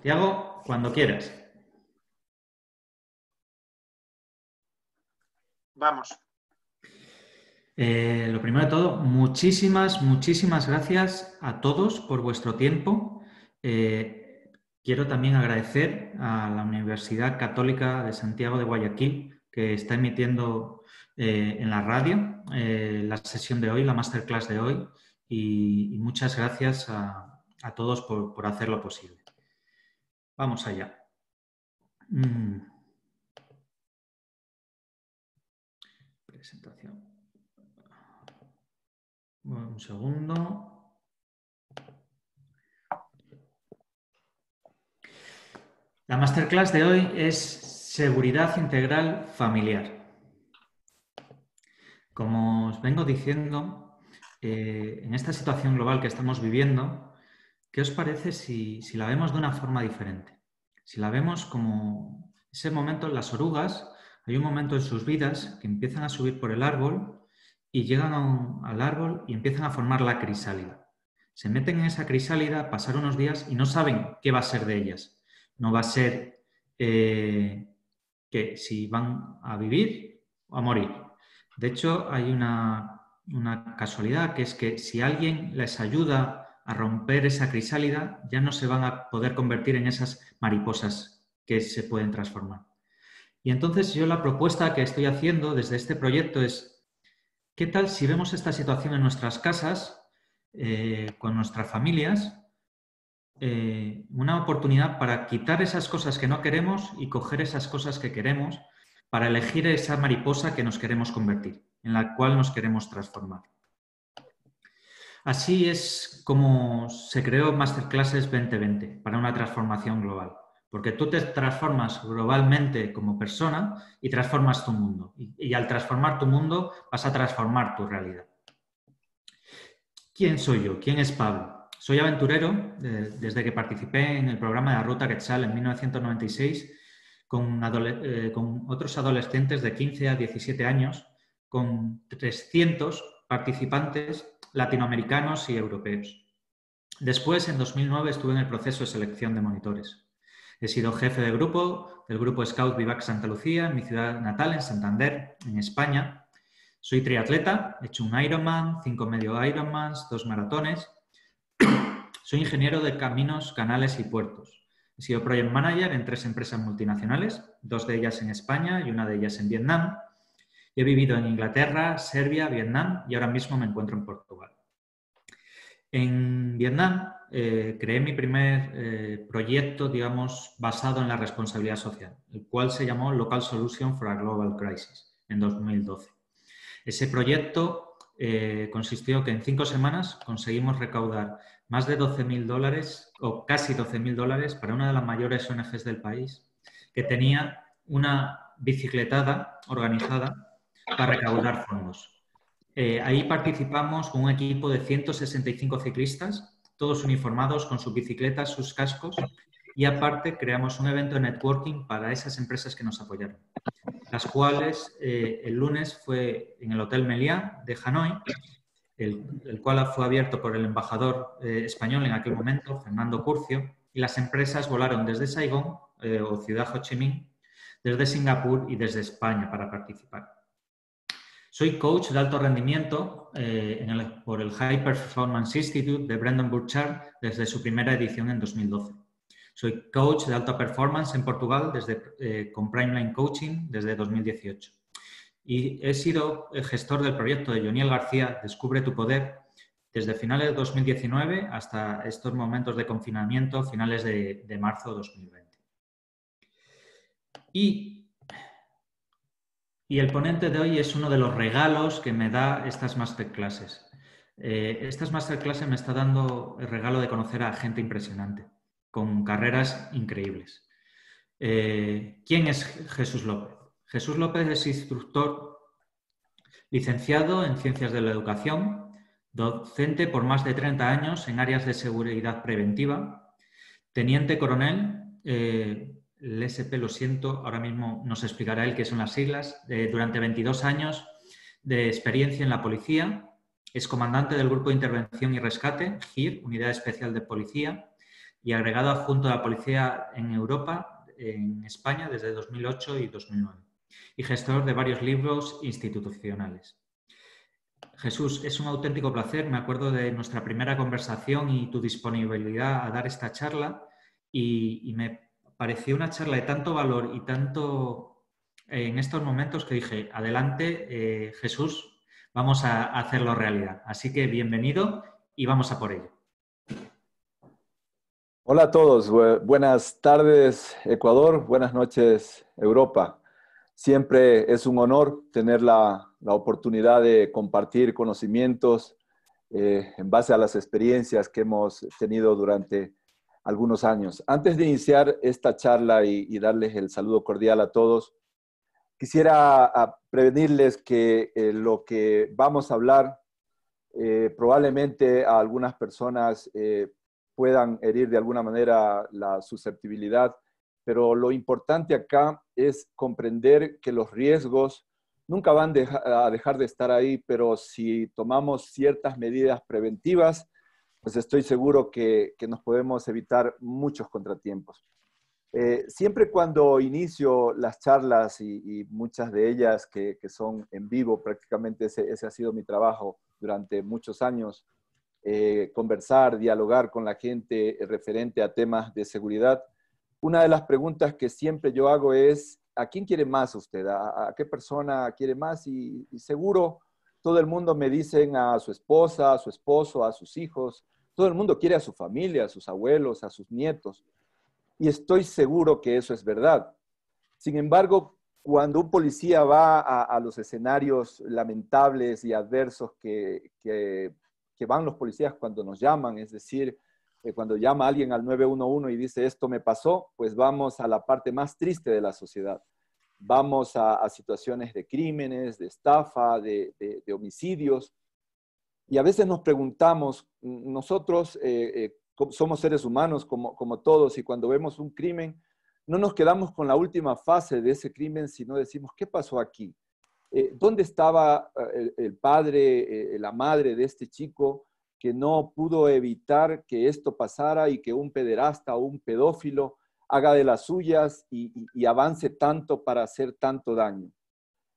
Tiago, cuando quieras. Vamos. Lo primero de todo, muchísimas gracias a todos por vuestro tiempo. Quiero también agradecer a la Universidad Católica de Santiago de Guayaquil, que está emitiendo en la radio la sesión de hoy, la masterclass de hoy, y muchas gracias a todos por hacerlo posible. Vamos allá. Presentación. Un segundo. La masterclass de hoy es seguridad integral familiar. Como os vengo diciendo, en esta situación global que estamos viviendo, ¿qué os parece si la vemos de una forma diferente? Si la vemos como ese momento, las orugas, hay un momento en sus vidas que empiezan a subir por el árbol y llegan al árbol y empiezan a formar la crisálida. Se meten en esa crisálida, pasar unos días y no saben qué va a ser de ellas. No va a ser que si van a vivir o a morir. De hecho, hay una casualidad, que es que si alguien les ayuda a romper esa crisálida, ya no se van a poder convertir en esas mariposas que se pueden transformar. Y entonces yo la propuesta que estoy haciendo desde este proyecto es, ¿qué tal si vemos esta situación en nuestras casas, con nuestras familias? Una oportunidad para quitar esas cosas que no queremos y coger esas cosas que queremos para elegir esa mariposa que nos queremos convertir, en la cual nos queremos transformar. Así es como se creó Masterclasses 2020 para una transformación global, porque tú te transformas globalmente como persona y transformas tu mundo. Y al transformar tu mundo vas a transformar tu realidad. ¿Quién soy yo? ¿Quién es Pablo? Soy aventurero desde que participé en el programa de la Ruta Quetzal en 1996 con otros adolescentes de 15 a 17 años, con 300 participantes latinoamericanos y europeos. Después, en 2009, estuve en el proceso de selección de monitores. He sido jefe de grupo del grupo Scout Vivac Santa Lucía, en mi ciudad natal, en Santander, en España. Soy triatleta, he hecho un Ironman, 5 medio Ironmans, 2 maratones. Soy ingeniero de caminos, canales y puertos. He sido project manager en 3 empresas multinacionales, 2 de ellas en España y una de ellas en Vietnam. He vivido en Inglaterra, Serbia, Vietnam y ahora mismo me encuentro en Portugal. En Vietnam creé mi primer proyecto, digamos, basado en la responsabilidad social, el cual se llamó Local Solution for a Global Crisis, en 2012. Ese proyecto consistió que en 5 semanas conseguimos recaudar más de $12.000 o casi $12.000 para una de las mayores ONGs del país, que tenía una bicicletada organizada para recaudar fondos. Ahí participamos con un equipo de 165 ciclistas, todos uniformados con sus bicicletas, sus cascos, y aparte creamos un evento de networking para esas empresas que nos apoyaron, las cuales el lunes fue en el Hotel Meliá de Hanoi, el cual fue abierto por el embajador español en aquel momento, Fernando Curcio, y las empresas volaron desde Saigón o Ciudad Ho Chi Minh, desde Singapur y desde España para participar. Soy coach de alto rendimiento por el High Performance Institute de Brendan Burchard desde su primera edición en 2012. Soy coach de alta performance en Portugal con Primeline Coaching desde 2018. Y he sido el gestor del proyecto de Joniel García, Descubre tu Poder, desde finales de 2019 hasta estos momentos de confinamiento, finales de marzo de 2020. Y el ponente de hoy es uno de los regalos que me da estas masterclasses. Estas masterclasses me está dando el regalo de conocer a gente impresionante, con carreras increíbles. ¿Quién es Jesús López? Jesús López es instructor licenciado en Ciencias de la Educación, docente por más de 30 años en áreas de seguridad preventiva, teniente coronel, el SP, lo siento, ahora mismo nos explicará él qué son las siglas, durante 22 años de experiencia en la policía, es comandante del Grupo de Intervención y Rescate, GIR, Unidad Especial de Policía, y agregado adjunto de la Policía en Europa, en España, desde 2008 y 2009, y gestor de varios libros institucionales. Jesús, es un auténtico placer. Me acuerdo de nuestra primera conversación y tu disponibilidad a dar esta charla y me pareció una charla de tanto valor y tanto en estos momentos que dije, adelante, Jesús, vamos a hacerlo realidad. Así que bienvenido y vamos a por ello. Hola a todos, buenas tardes Ecuador, buenas noches Europa. Siempre es un honor tener la oportunidad de compartir conocimientos en base a las experiencias que hemos tenido durante algunos años. Antes de iniciar esta charla y darles el saludo cordial a todos, quisiera prevenirles que lo que vamos a hablar probablemente a algunas personas puedan herir de alguna manera la susceptibilidad, pero lo importante acá es comprender que los riesgos nunca van a dejar de estar ahí, pero si tomamos ciertas medidas preventivas, pues estoy seguro que nos podemos evitar muchos contratiempos. Siempre cuando inicio las charlas y muchas de ellas que son en vivo, prácticamente ese ha sido mi trabajo durante muchos años, conversar, dialogar con la gente referente a temas de seguridad. Una de las preguntas que siempre yo hago es, ¿a quién quiere más usted? ¿A qué persona quiere más? Y seguro todo el mundo me dicen a su esposa, a su esposo, a sus hijos. Todo el mundo quiere a su familia, a sus abuelos, a sus nietos. Y estoy seguro que eso es verdad. Sin embargo, cuando un policía va a los escenarios lamentables y adversos que van los policías cuando nos llaman, es decir, cuando llama a alguien al 911 y dice esto me pasó, pues vamos a la parte más triste de la sociedad. Vamos a situaciones de crímenes, de estafa, de homicidios. Y a veces nos preguntamos, nosotros somos seres humanos como todos, y cuando vemos un crimen, no nos quedamos con la última fase de ese crimen, sino decimos, ¿qué pasó aquí? ¿Dónde estaba el padre, la madre de este chico que no pudo evitar que esto pasara y que un pederasta o un pedófilo haga de las suyas y avance tanto para hacer tanto daño?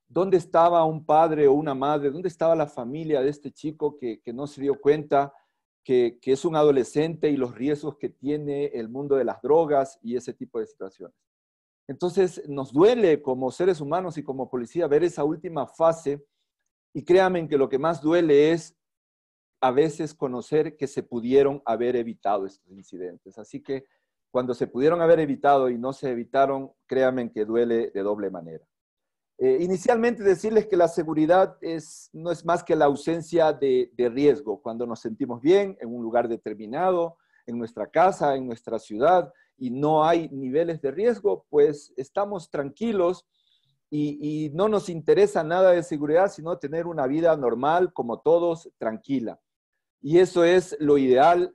¿Dónde estaba un padre o una madre? ¿Dónde estaba la familia de este chico que no se dio cuenta que es un adolescente y los riesgos que tiene el mundo de las drogas y ese tipo de situaciones? Entonces, nos duele como seres humanos y como policía ver esa última fase, y créanme que lo que más duele es a veces conocer que se pudieron haber evitado estos incidentes. Así que cuando se pudieron haber evitado y no se evitaron, créanme que duele de doble manera. Inicialmente decirles que la seguridad no es más que la ausencia de riesgo. Cuando nos sentimos bien en un lugar determinado, en nuestra casa, en nuestra ciudad, y no hay niveles de riesgo, pues estamos tranquilos y no nos interesa nada de seguridad, sino tener una vida normal, como todos, tranquila. Y eso es lo ideal,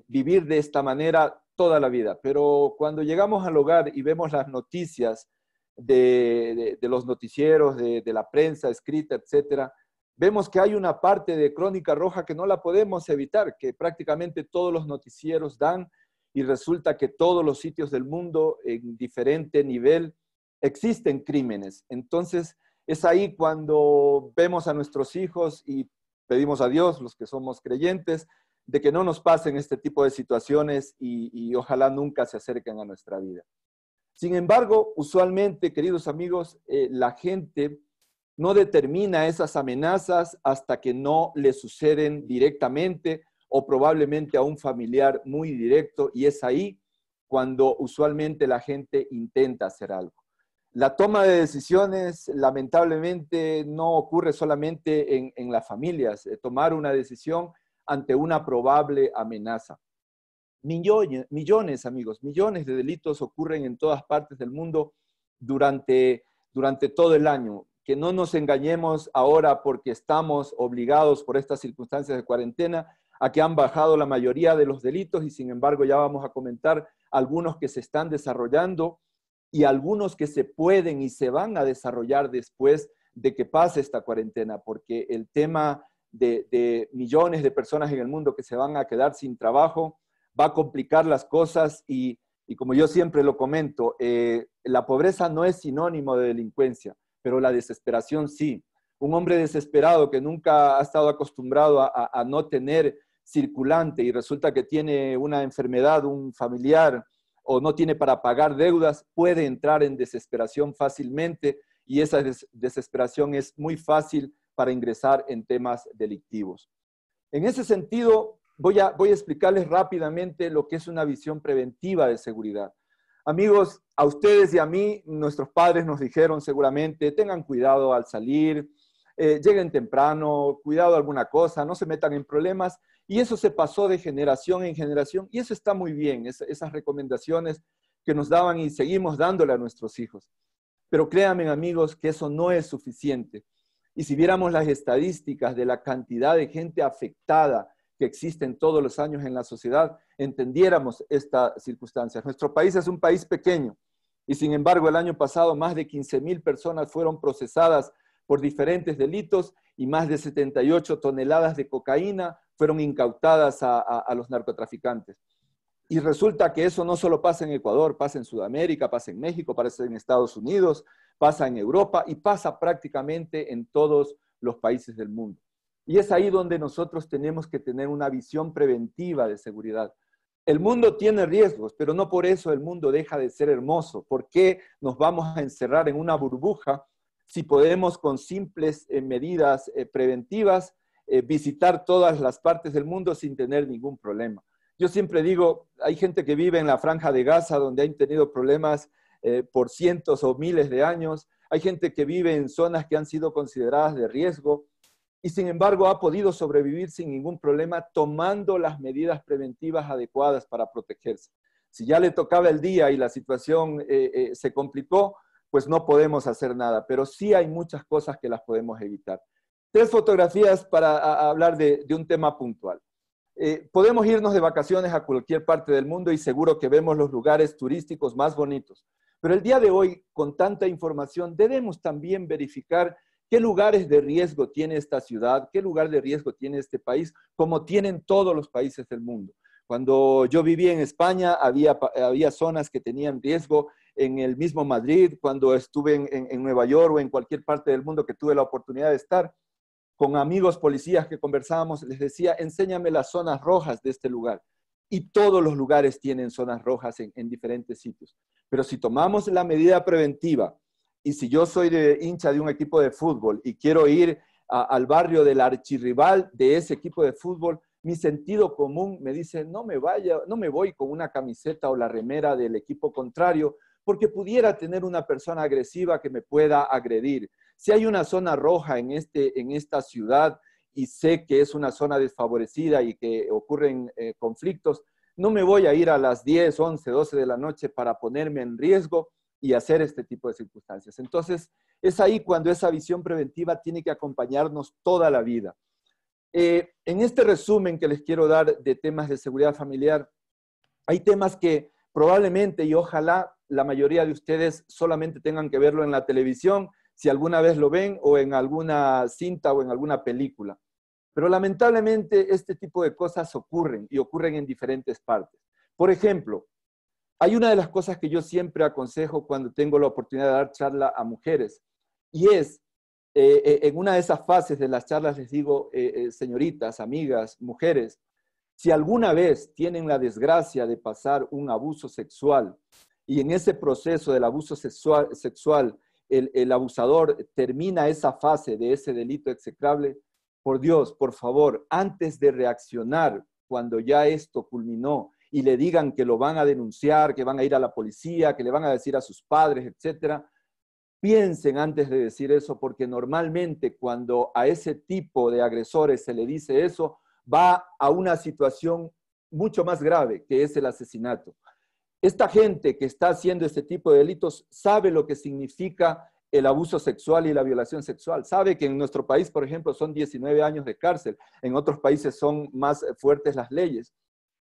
vivir de esta manera toda la vida. Pero cuando llegamos al hogar y vemos las noticias de los noticieros, de la prensa escrita, etcétera, vemos que hay una parte de Crónica Roja que no la podemos evitar, que prácticamente todos los noticieros dan, y resulta que todos los sitios del mundo, en diferente nivel, existen crímenes. Entonces, es ahí cuando vemos a nuestros hijos y pedimos a Dios, los que somos creyentes, de que no nos pasen este tipo de situaciones y ojalá nunca se acerquen a nuestra vida. Sin embargo, usualmente, queridos amigos, la gente no determina esas amenazas hasta que no le suceden directamente o probablemente a un familiar muy directo, y es ahí cuando usualmente la gente intenta hacer algo. La toma de decisiones, lamentablemente, no ocurre solamente en las familias. Tomar una decisión ante una probable amenaza. Millones, amigos, millones de delitos ocurren en todas partes del mundo durante todo el año. Que no nos engañemos ahora porque estamos obligados por estas circunstancias de cuarentena a que han bajado la mayoría de los delitos, y sin embargo ya vamos a comentar algunos que se están desarrollando y algunos que se pueden y se van a desarrollar después de que pase esta cuarentena, porque el tema de millones de personas en el mundo que se van a quedar sin trabajo va a complicar las cosas y como yo siempre lo comento, la pobreza no es sinónimo de delincuencia, pero la desesperación sí. Un hombre desesperado que nunca ha estado acostumbrado a no tener circulante y resulta que tiene una enfermedad, un familiar, o no tiene para pagar deudas, puede entrar en desesperación fácilmente y esa desesperación es muy fácil para ingresar en temas delictivos. En ese sentido, voy a explicarles rápidamente lo que es una visión preventiva de seguridad. Amigos, a ustedes y a mí, nuestros padres nos dijeron seguramente, tengan cuidado al salir, lleguen temprano, cuidado alguna cosa, no se metan en problemas. Y eso se pasó de generación en generación y eso está muy bien, esas recomendaciones que nos daban y seguimos dándole a nuestros hijos. Pero créanme, amigos, que eso no es suficiente. Y si viéramos las estadísticas de la cantidad de gente afectada que existen todos los años en la sociedad, entendiéramos estas circunstancias. Nuestro país es un país pequeño y sin embargo el año pasado más de 15,000 personas fueron procesadas por diferentes delitos y más de 78 toneladas de cocaína fueron incautadas a los narcotraficantes. Y resulta que eso no solo pasa en Ecuador, pasa en Sudamérica, pasa en México, pasa en Estados Unidos, pasa en Europa y pasa prácticamente en todos los países del mundo. Y es ahí donde nosotros tenemos que tener una visión preventiva de seguridad. El mundo tiene riesgos, pero no por eso el mundo deja de ser hermoso. ¿Por qué nos vamos a encerrar en una burbuja si podemos con simples medidas preventivas visitar todas las partes del mundo sin tener ningún problema? Yo siempre digo, hay gente que vive en la Franja de Gaza donde han tenido problemas por cientos o miles de años. Hay gente que vive en zonas que han sido consideradas de riesgo y sin embargo ha podido sobrevivir sin ningún problema tomando las medidas preventivas adecuadas para protegerse. Si ya le tocaba el día y la situación se complicó, pues no podemos hacer nada, pero sí hay muchas cosas que las podemos evitar. 3 fotografías para hablar de un tema puntual. Podemos irnos de vacaciones a cualquier parte del mundo y seguro que vemos los lugares turísticos más bonitos. Pero el día de hoy, con tanta información, debemos también verificar qué lugares de riesgo tiene esta ciudad, qué lugar de riesgo tiene este país, como tienen todos los países del mundo. Cuando yo vivía en España, había zonas que tenían riesgo en el mismo Madrid. Cuando estuve en Nueva York o en cualquier parte del mundo que tuve la oportunidad de estar, con amigos policías que conversábamos, les decía, enséñame las zonas rojas de este lugar. Y todos los lugares tienen zonas rojas en diferentes sitios. Pero si tomamos la medida preventiva, y si yo soy hincha de un equipo de fútbol y quiero ir al barrio del archirrival de ese equipo de fútbol, mi sentido común me dice, no me voy con una camiseta o la remera del equipo contrario, porque pudiera tener una persona agresiva que me pueda agredir. Si hay una zona roja en esta ciudad y sé que es una zona desfavorecida y que ocurren conflictos, no me voy a ir a las 10, 11, 12 de la noche para ponerme en riesgo y hacer este tipo de circunstancias. Entonces, es ahí cuando esa visión preventiva tiene que acompañarnos toda la vida. En este resumen que les quiero dar de temas de seguridad familiar, hay temas que probablemente y ojalá la mayoría de ustedes solamente tengan que verlo en la televisión, si alguna vez lo ven, o en alguna cinta o en alguna película. Pero lamentablemente este tipo de cosas ocurren y ocurren en diferentes partes. Por ejemplo, hay una de las cosas que yo siempre aconsejo cuando tengo la oportunidad de dar charla a mujeres, y es, en una de esas fases de las charlas les digo, señoritas, amigas, mujeres, si alguna vez tienen la desgracia de pasar un abuso sexual y en ese proceso del abuso sexual el abusador termina esa fase de ese delito execrable, por Dios, por favor, antes de reaccionar cuando ya esto culminó y le digan que lo van a denunciar, que van a ir a la policía, que le van a decir a sus padres, etcétera, piensen antes de decir eso, porque normalmente cuando a ese tipo de agresores se le dice eso, va a una situación mucho más grave, que es el asesinato. Esta gente que está haciendo este tipo de delitos sabe lo que significa el abuso sexual y la violación sexual. Sabe que en nuestro país, por ejemplo, son 19 años de cárcel. En otros países son más fuertes las leyes.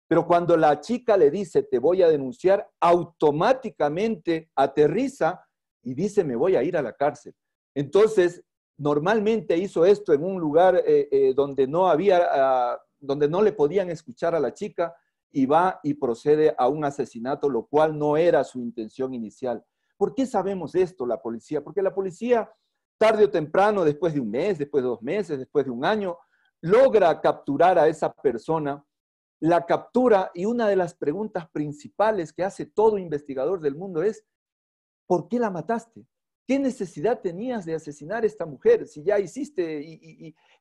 Pero cuando la chica le dice, te voy a denunciar, automáticamente aterriza y dice, me voy a ir a la cárcel. Entonces, normalmente hizo esto en un lugar donde no le podían escuchar a la chica, y va y procede a un asesinato, lo cual no era su intención inicial. ¿Por qué sabemos esto, la policía? Porque la policía, tarde o temprano, después de un mes, después de 2 meses, después de un año, logra capturar a esa persona, la captura, y una de las preguntas principales que hace todo investigador del mundo es: ¿por qué la mataste? ¿Qué necesidad tenías de asesinar a esta mujer si ya hiciste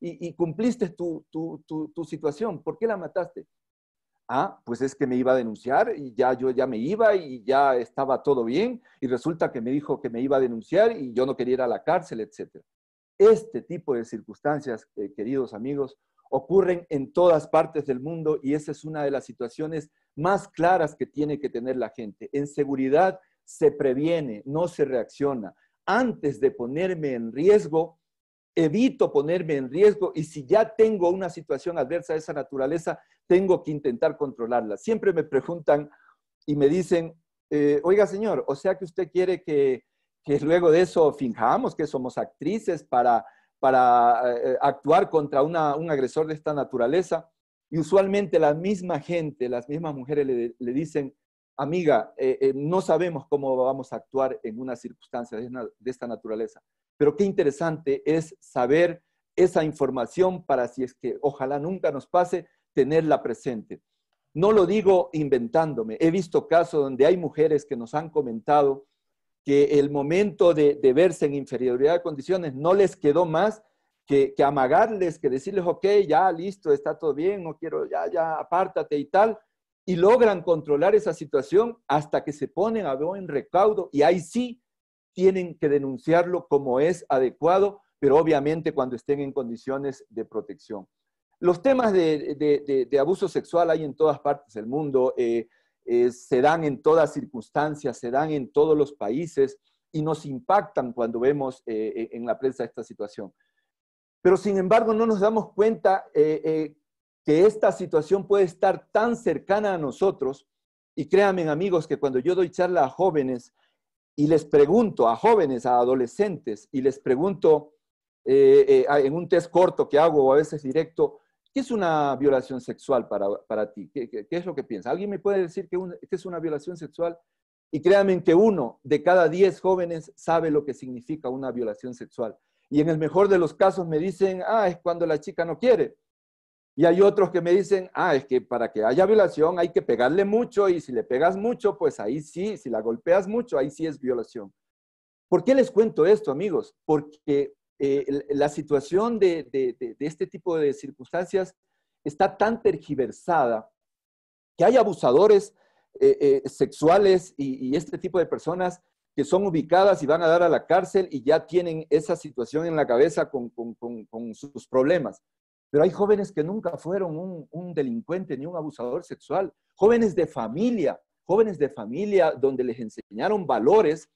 y cumpliste tu situación? ¿Por qué la mataste? Ah, pues es que me iba a denunciar y ya yo ya me iba y ya estaba todo bien y resulta que me dijo que me iba a denunciar y yo no quería ir a la cárcel, etc. Este tipo de circunstancias, queridos amigos, ocurren en todas partes del mundo y esa es una de las situaciones más claras que tiene que tener la gente. En seguridad se previene, no se reacciona. Antes de ponerme en riesgo, evito ponerme en riesgo y si ya tengo una situación adversa de esa naturaleza, tengo que intentar controlarla. Siempre me preguntan y me dicen, oiga señor, o sea que usted quiere que luego de eso finjamos que somos actrices para actuar contra un agresor de esta naturaleza. Y usualmente la misma gente, las mismas mujeres le dicen, amiga, no sabemos cómo vamos a actuar en una circunstancia de esta naturaleza. Pero qué interesante es saber esa información para si es que ojalá nunca nos pase, tenerla presente. No lo digo inventándome. He visto casos donde hay mujeres que nos han comentado que el momento de verse en inferioridad de condiciones no les quedó más que amagarles, que decirles, ok, ya, listo, está todo bien, no quiero, ya, apártate y tal, y logran controlar esa situación hasta que se ponen a buen recaudo y ahí sí tienen que denunciarlo como es adecuado, pero obviamente cuando estén en condiciones de protección. Los temas de abuso sexual hay en todas partes del mundo, se dan en todas circunstancias, se dan en todos los países y nos impactan cuando vemos en la prensa esta situación. Pero sin embargo no nos damos cuenta que esta situación puede estar tan cercana a nosotros y créanme amigos que cuando yo doy charla a jóvenes y les pregunto, a jóvenes, a adolescentes, y les pregunto en un test corto que hago o a veces directo, ¿qué es una violación sexual para ti? ¿Qué es lo que piensas? ¿Alguien me puede decir que es una violación sexual? Y créanme que 1 de cada 10 jóvenes sabe lo que significa una violación sexual. Y en el mejor de los casos me dicen, es cuando la chica no quiere. Y hay otros que me dicen, es que para que haya violación hay que pegarle mucho y si le pegas mucho, pues ahí sí, si la golpeas mucho, ahí sí es violación. ¿Por qué les cuento esto, amigos? Porque la situación de este tipo de circunstancias está tan tergiversada que hay abusadores sexuales y este tipo de personas que son ubicadas y van a dar a la cárcel y ya tienen esa situación en la cabeza con sus problemas. Pero hay jóvenes que nunca fueron un delincuente ni un abusador sexual, jóvenes de familia donde les enseñaron valores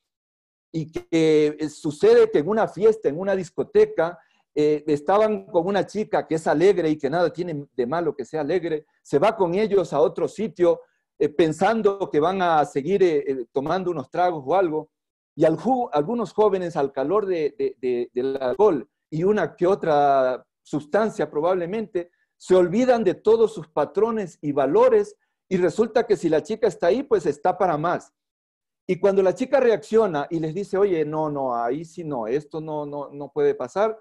y que sucede que en una fiesta, en una discoteca, estaban con una chica que es alegre y que nada tiene de malo que sea alegre, se va con ellos a otro sitio pensando que van a seguir tomando unos tragos o algo, y algunos jóvenes al calor del alcohol y una que otra sustancia probablemente, se olvidan de todos sus patrones y valores y resulta que si la chica está ahí, pues está para más. Y cuando la chica reacciona y les dice, oye, no, ahí sí no, esto no puede pasar,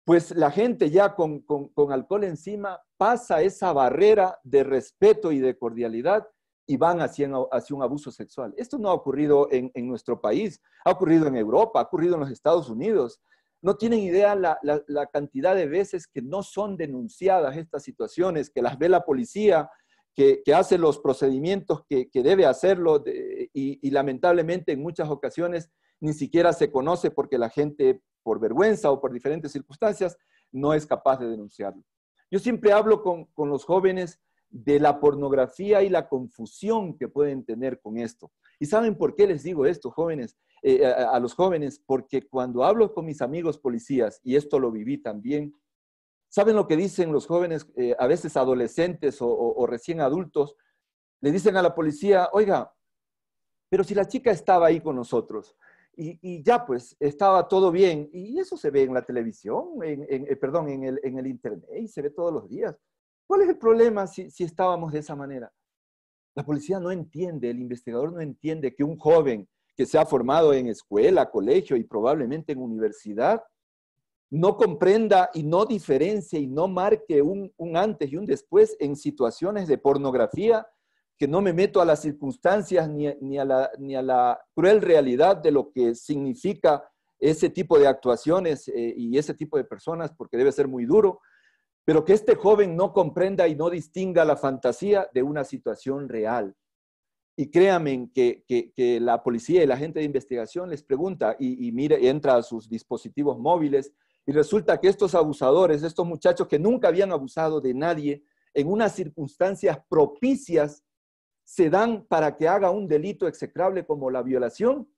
pues la gente ya con alcohol encima pasa esa barrera de respeto y de cordialidad y van hacia un abuso sexual. Esto no ha ocurrido en nuestro país, ha ocurrido en Europa, ha ocurrido en los Estados Unidos. No tienen idea la cantidad de veces que no son denunciadas estas situaciones, que las ve la policía, que hace los procedimientos que debe hacerlo y lamentablemente en muchas ocasiones ni siquiera se conoce porque la gente, por vergüenza o por diferentes circunstancias, no es capaz de denunciarlo. Yo siempre hablo con los jóvenes de la pornografía y la confusión que pueden tener con esto. ¿Y saben por qué les digo esto, jóvenes? A los jóvenes, porque cuando hablo con mis amigos policías, y esto lo viví también, ¿saben lo que dicen los jóvenes, a veces adolescentes o recién adultos? Le dicen a la policía, oiga, pero si la chica estaba ahí con nosotros y ya pues estaba todo bien, y eso se ve en la televisión, en el internet y se ve todos los días. ¿Cuál es el problema si estábamos de esa manera? La policía no entiende, el investigador no entiende que un joven que se ha formado en escuela, colegio y probablemente en universidad, no comprenda y no diferencie y no marque un antes y un después en situaciones de pornografía, que no me meto a las circunstancias ni a la cruel realidad de lo que significa ese tipo de actuaciones y ese tipo de personas, porque debe ser muy duro, pero que este joven no comprenda y no distinga la fantasía de una situación real. Y créanme que la policía y la gente de investigación les pregunta y mire, entra a sus dispositivos móviles y resulta que estos abusadores, estos muchachos que nunca habían abusado de nadie, en unas circunstancias propicias, se dan para que haga un delito execrable como la violación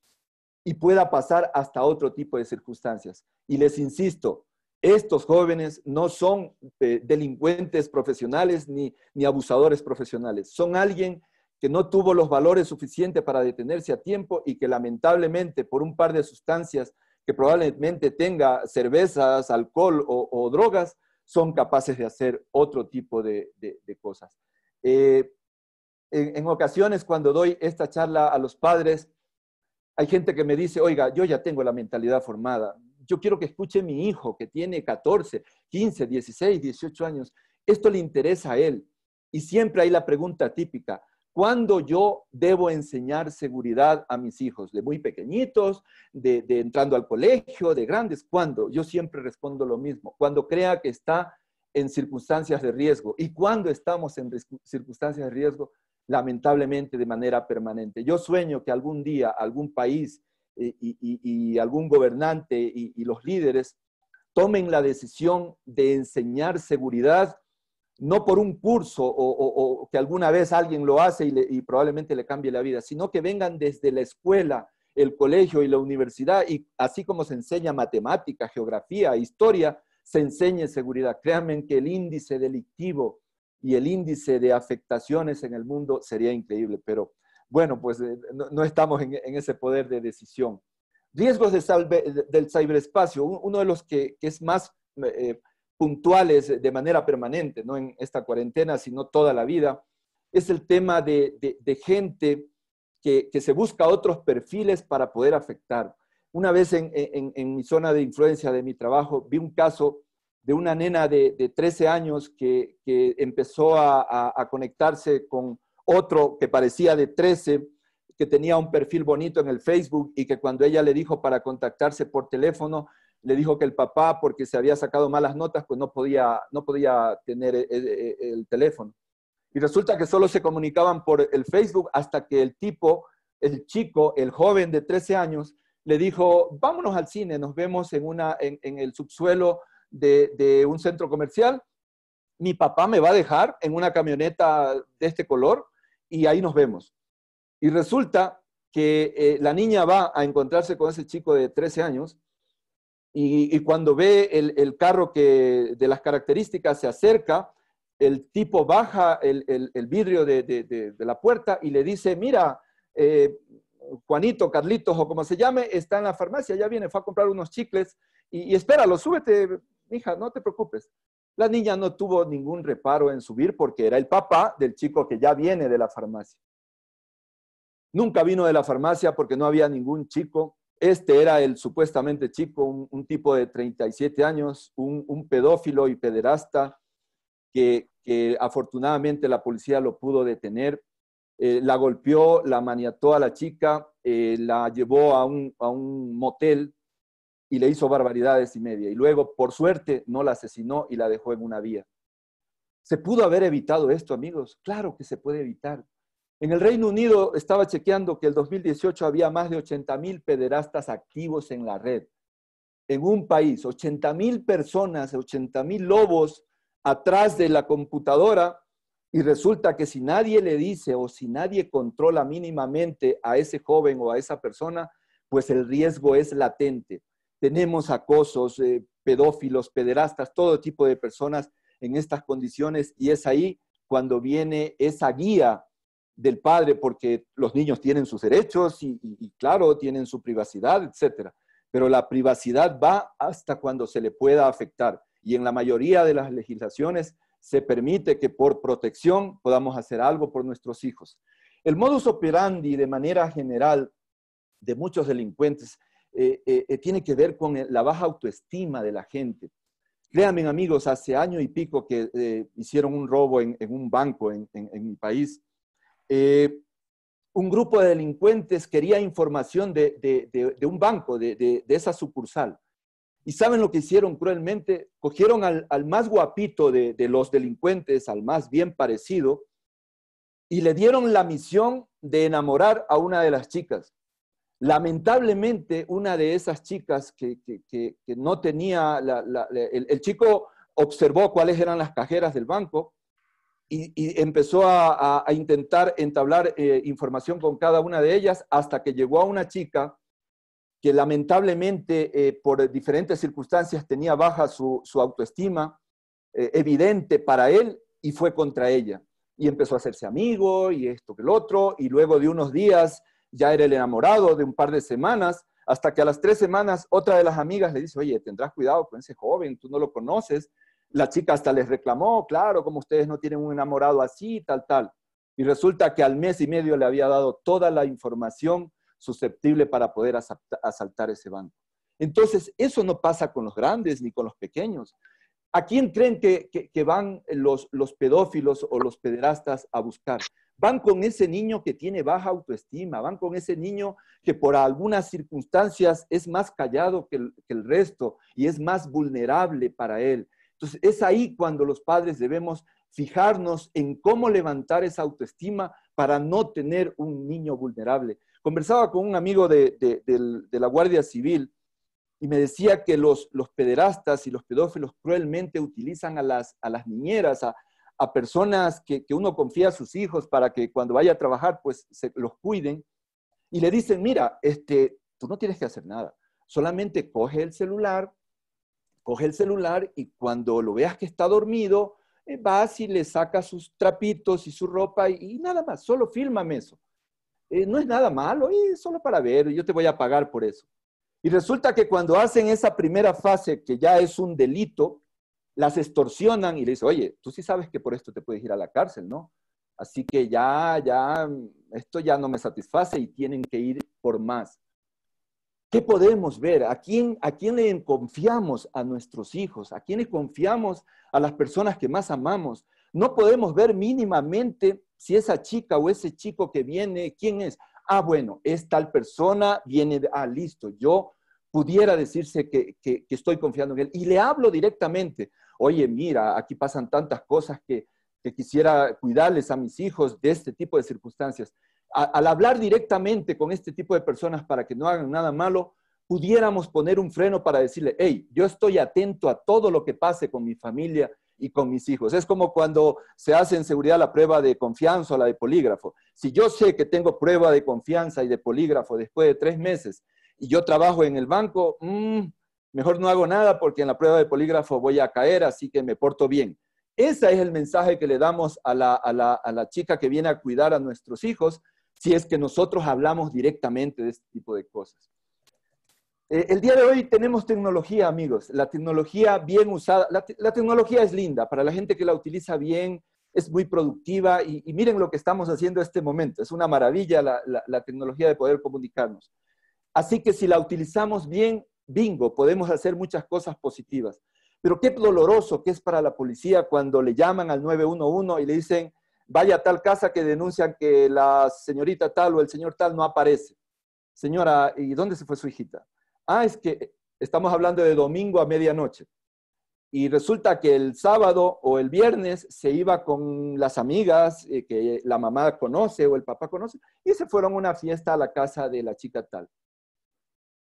y pueda pasar hasta otro tipo de circunstancias. Y les insisto, estos jóvenes no son delincuentes profesionales ni abusadores profesionales. Son alguien que no tuvo los valores suficientes para detenerse a tiempo y que lamentablemente por un par de sustancias que probablemente tenga cervezas, alcohol o drogas, son capaces de hacer otro tipo de cosas. En ocasiones cuando doy esta charla a los padres, hay gente que me dice, oiga, yo ya tengo la mentalidad formada. Yo quiero que escuche mi hijo que tiene 14, 15, 16, 18 años. Esto le interesa a él. Y siempre hay la pregunta típica, ¿cuándo yo debo enseñar seguridad a mis hijos? ¿De muy pequeñitos? ¿De entrando al colegio? ¿De grandes? ¿Cuándo? Yo siempre respondo lo mismo. Cuando crea que está en circunstancias de riesgo. ¿Y cuando estamos en circunstancias de riesgo? Lamentablemente de manera permanente. Yo sueño que algún día algún país y algún gobernante y los líderes tomen la decisión de enseñar seguridad, no por un curso o que alguna vez alguien lo hace y probablemente le cambie la vida, sino que vengan desde la escuela, el colegio y la universidad, y así como se enseña matemática, geografía, historia, se enseñe seguridad. Créanme que el índice delictivo y el índice de afectaciones en el mundo sería increíble, pero bueno, pues no estamos en ese poder de decisión. Riesgos del ciberespacio, uno de los que es más puntuales de manera permanente, no en esta cuarentena, sino toda la vida, es el tema de gente que se busca otros perfiles para poder afectar. Una vez en mi zona de influencia de mi trabajo, vi un caso de una nena de 13 años que empezó a conectarse con otro que parecía de 13, que tenía un perfil bonito en el Facebook y que cuando ella le dijo para contactarse por teléfono, le dijo que el papá, porque se había sacado malas notas, pues no podía tener el teléfono. Y resulta que solo se comunicaban por el Facebook hasta que el tipo, el chico, el joven de 13 años, le dijo, vámonos al cine, nos vemos en el subsuelo de un centro comercial, mi papá me va a dejar en una camioneta de este color y ahí nos vemos. Y resulta que la niña va a encontrarse con ese chico de 13 años y cuando ve el carro que de las características se acerca, el tipo baja el vidrio de la puerta y le dice, mira, Juanito, Carlitos o como se llame, está en la farmacia, ya viene, fue a comprar unos chicles y espéralo, súbete, mija, no te preocupes. La niña no tuvo ningún reparo en subir porque era el papá del chico que ya viene de la farmacia. Nunca vino de la farmacia porque no había ningún chico. Este era el supuestamente chico, un tipo de 37 años, un pedófilo y pederasta que afortunadamente la policía lo pudo detener. La golpeó, la maniató a la chica, la llevó a un motel y le hizo barbaridades y media. Y luego, por suerte, no la asesinó y la dejó en una vía. ¿Se pudo haber evitado esto, amigos? Claro que se puede evitar. En el Reino Unido estaba chequeando que el 2018 había más de 80,000 pederastas activos en la red. En un país, 80,000 personas, 80,000 lobos atrás de la computadora, y resulta que si nadie le dice o si nadie controla mínimamente a ese joven o a esa persona, pues el riesgo es latente. Tenemos acosos, pedófilos, pederastas, todo tipo de personas en estas condiciones y es ahí cuando viene esa guía del padre, porque los niños tienen sus derechos y claro, tienen su privacidad, etcétera. Pero la privacidad va hasta cuando se le pueda afectar. Y en la mayoría de las legislaciones se permite que por protección podamos hacer algo por nuestros hijos. El modus operandi, de manera general, de muchos delincuentes, tiene que ver con la baja autoestima de la gente. Créanme, amigos, hace año y pico que hicieron un robo en un banco en mi país. Un grupo de delincuentes quería información de un banco, de esa sucursal. ¿Y saben lo que hicieron cruelmente? Cogieron al más guapito de los delincuentes, al más bien parecido, y le dieron la misión de enamorar a una de las chicas. Lamentablemente, una de esas chicas que no tenía, el chico observó cuáles eran las cajeras del banco y empezó a intentar entablar información con cada una de ellas hasta que llegó a una chica que lamentablemente por diferentes circunstancias tenía baja su autoestima, evidente para él, y fue contra ella. Y empezó a hacerse amigo y esto que el otro, y luego de unos días ya era el enamorado, de un par de semanas, hasta que a las 3 semanas otra de las amigas le dice, oye, tendrás cuidado con ese joven, tú no lo conoces. La chica hasta les reclamó, claro, como ustedes no tienen un enamorado así, tal, tal. Y resulta que al mes y medio le había dado toda la información susceptible para poder asaltar ese banco. Entonces, eso no pasa con los grandes ni con los pequeños. ¿A quién creen que van los pedófilos o los pederastas a buscar? Van con ese niño que tiene baja autoestima, van con ese niño que por algunas circunstancias es más callado que el resto y es más vulnerable para él. Entonces, es ahí cuando los padres debemos fijarnos en cómo levantar esa autoestima para no tener un niño vulnerable. Conversaba con un amigo de la Guardia Civil y me decía que los pederastas y los pedófilos cruelmente utilizan a las niñeras, a personas que uno confía a sus hijos para que cuando vaya a trabajar, pues los cuiden. Y le dicen, mira, tú no tienes que hacer nada. Solamente coge el celular y cuando lo veas que está dormido, vas y le sacas sus trapitos y su ropa y nada más, solo fílmame eso. No es nada malo, solo para ver, yo te voy a pagar por eso. Y resulta que cuando hacen esa primera fase, que ya es un delito, las extorsionan y le dicen, oye, tú sí sabes que por esto te puedes ir a la cárcel, ¿no? Así que esto ya no me satisface y tienen que ir por más. ¿Qué podemos ver? ¿A quién le confiamos a nuestros hijos? ¿A quién le confiamos a las personas que más amamos? No podemos ver mínimamente si esa chica o ese chico que viene, ¿quién es? Bueno, es tal persona, viene, listo, yo pudiera decirse que estoy confiando en él. Y le hablo directamente, oye, mira, aquí pasan tantas cosas que quisiera cuidarles a mis hijos de este tipo de circunstancias. Al hablar directamente con este tipo de personas para que no hagan nada malo, pudiéramos poner un freno para decirle, hey, yo estoy atento a todo lo que pase con mi familia y con mis hijos. Es como cuando se hace en seguridad la prueba de confianza o la de polígrafo. Si yo sé que tengo prueba de confianza y de polígrafo después de 3 meses y yo trabajo en el banco, mejor no hago nada porque en la prueba de polígrafo voy a caer, así que me porto bien. Ese es el mensaje que le damos a la chica que viene a cuidar a nuestros hijos, si es que nosotros hablamos directamente de este tipo de cosas. El día de hoy tenemos tecnología, amigos. La tecnología bien usada, la tecnología es linda. Para la gente que la utiliza bien, es muy productiva. Y miren lo que estamos haciendo en este momento. Es una maravilla la tecnología de poder comunicarnos. Así que si la utilizamos bien, bingo, podemos hacer muchas cosas positivas. Pero qué doloroso que es para la policía cuando le llaman al 911 y le dicen, vaya a tal casa que denuncian que la señorita tal o el señor tal no aparece. Señora, ¿y dónde se fue su hijita? Es que estamos hablando de domingo a medianoche. Y resulta que el sábado o el viernes se iba con las amigas que la mamá conoce o el papá conoce y se fueron a una fiesta a la casa de la chica tal.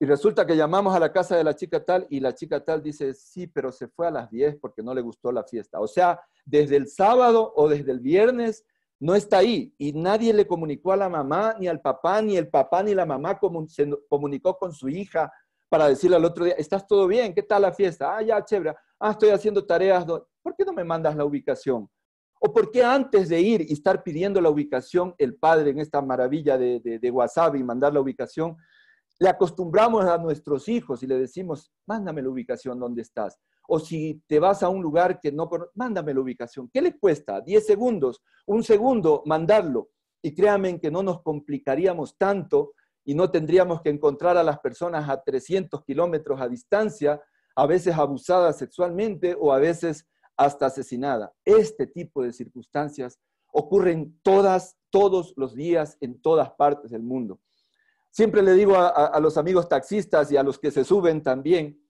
Y resulta que llamamos a la casa de la chica tal y la chica tal dice, sí, pero se fue a las 10 porque no le gustó la fiesta. O sea, desde el sábado o desde el viernes no está ahí. Y nadie le comunicó a la mamá, ni al papá, ni el papá, ni la mamá se comunicó con su hija para decirle al otro día, ¿estás todo bien? ¿Qué tal la fiesta? Ya, chévere. Estoy haciendo tareas. ¿Por qué no me mandas la ubicación? ¿O por qué antes de ir y estar pidiendo la ubicación, el padre en esta maravilla de WhatsApp y mandar la ubicación, Le acostumbramos a nuestros hijos y le decimos, mándame la ubicación donde estás. O si te vas a un lugar que no conoces, mándame la ubicación. ¿Qué le cuesta? 10 segundos, un segundo, mandarlo. Y créanme que no nos complicaríamos tanto y no tendríamos que encontrar a las personas a 300 kilómetros a distancia, a veces abusadas sexualmente o a veces hasta asesinadas. Este tipo de circunstancias ocurren todos los días en todas partes del mundo. Siempre le digo a los amigos taxistas y a los que se suben también,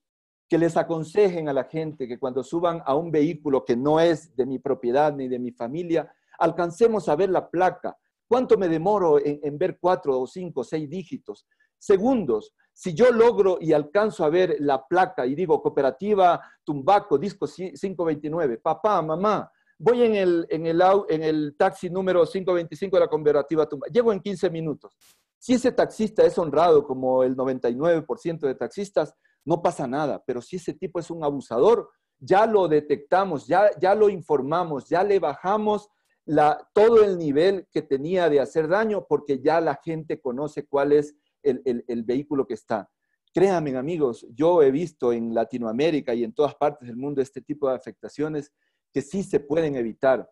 que les aconsejen a la gente que cuando suban a un vehículo que no es de mi propiedad ni de mi familia, alcancemos a ver la placa. ¿Cuánto me demoro en ver 4 o 5 o 6 dígitos? Segundos. Si yo logro y alcanzo a ver la placa y digo Cooperativa Tumbaco, disco 529, papá, mamá, voy en el taxi número 525 de la Cooperativa Tumbaco, llego en 15 minutos. Si ese taxista es honrado como el 99% de taxistas, no pasa nada, pero si ese tipo es un abusador, ya lo detectamos, ya lo informamos, ya le bajamos todo el nivel que tenía de hacer daño porque ya la gente conoce cuál es el vehículo que está. Créanme, amigos, yo he visto en Latinoamérica y en todas partes del mundo este tipo de afectaciones que sí se pueden evitar.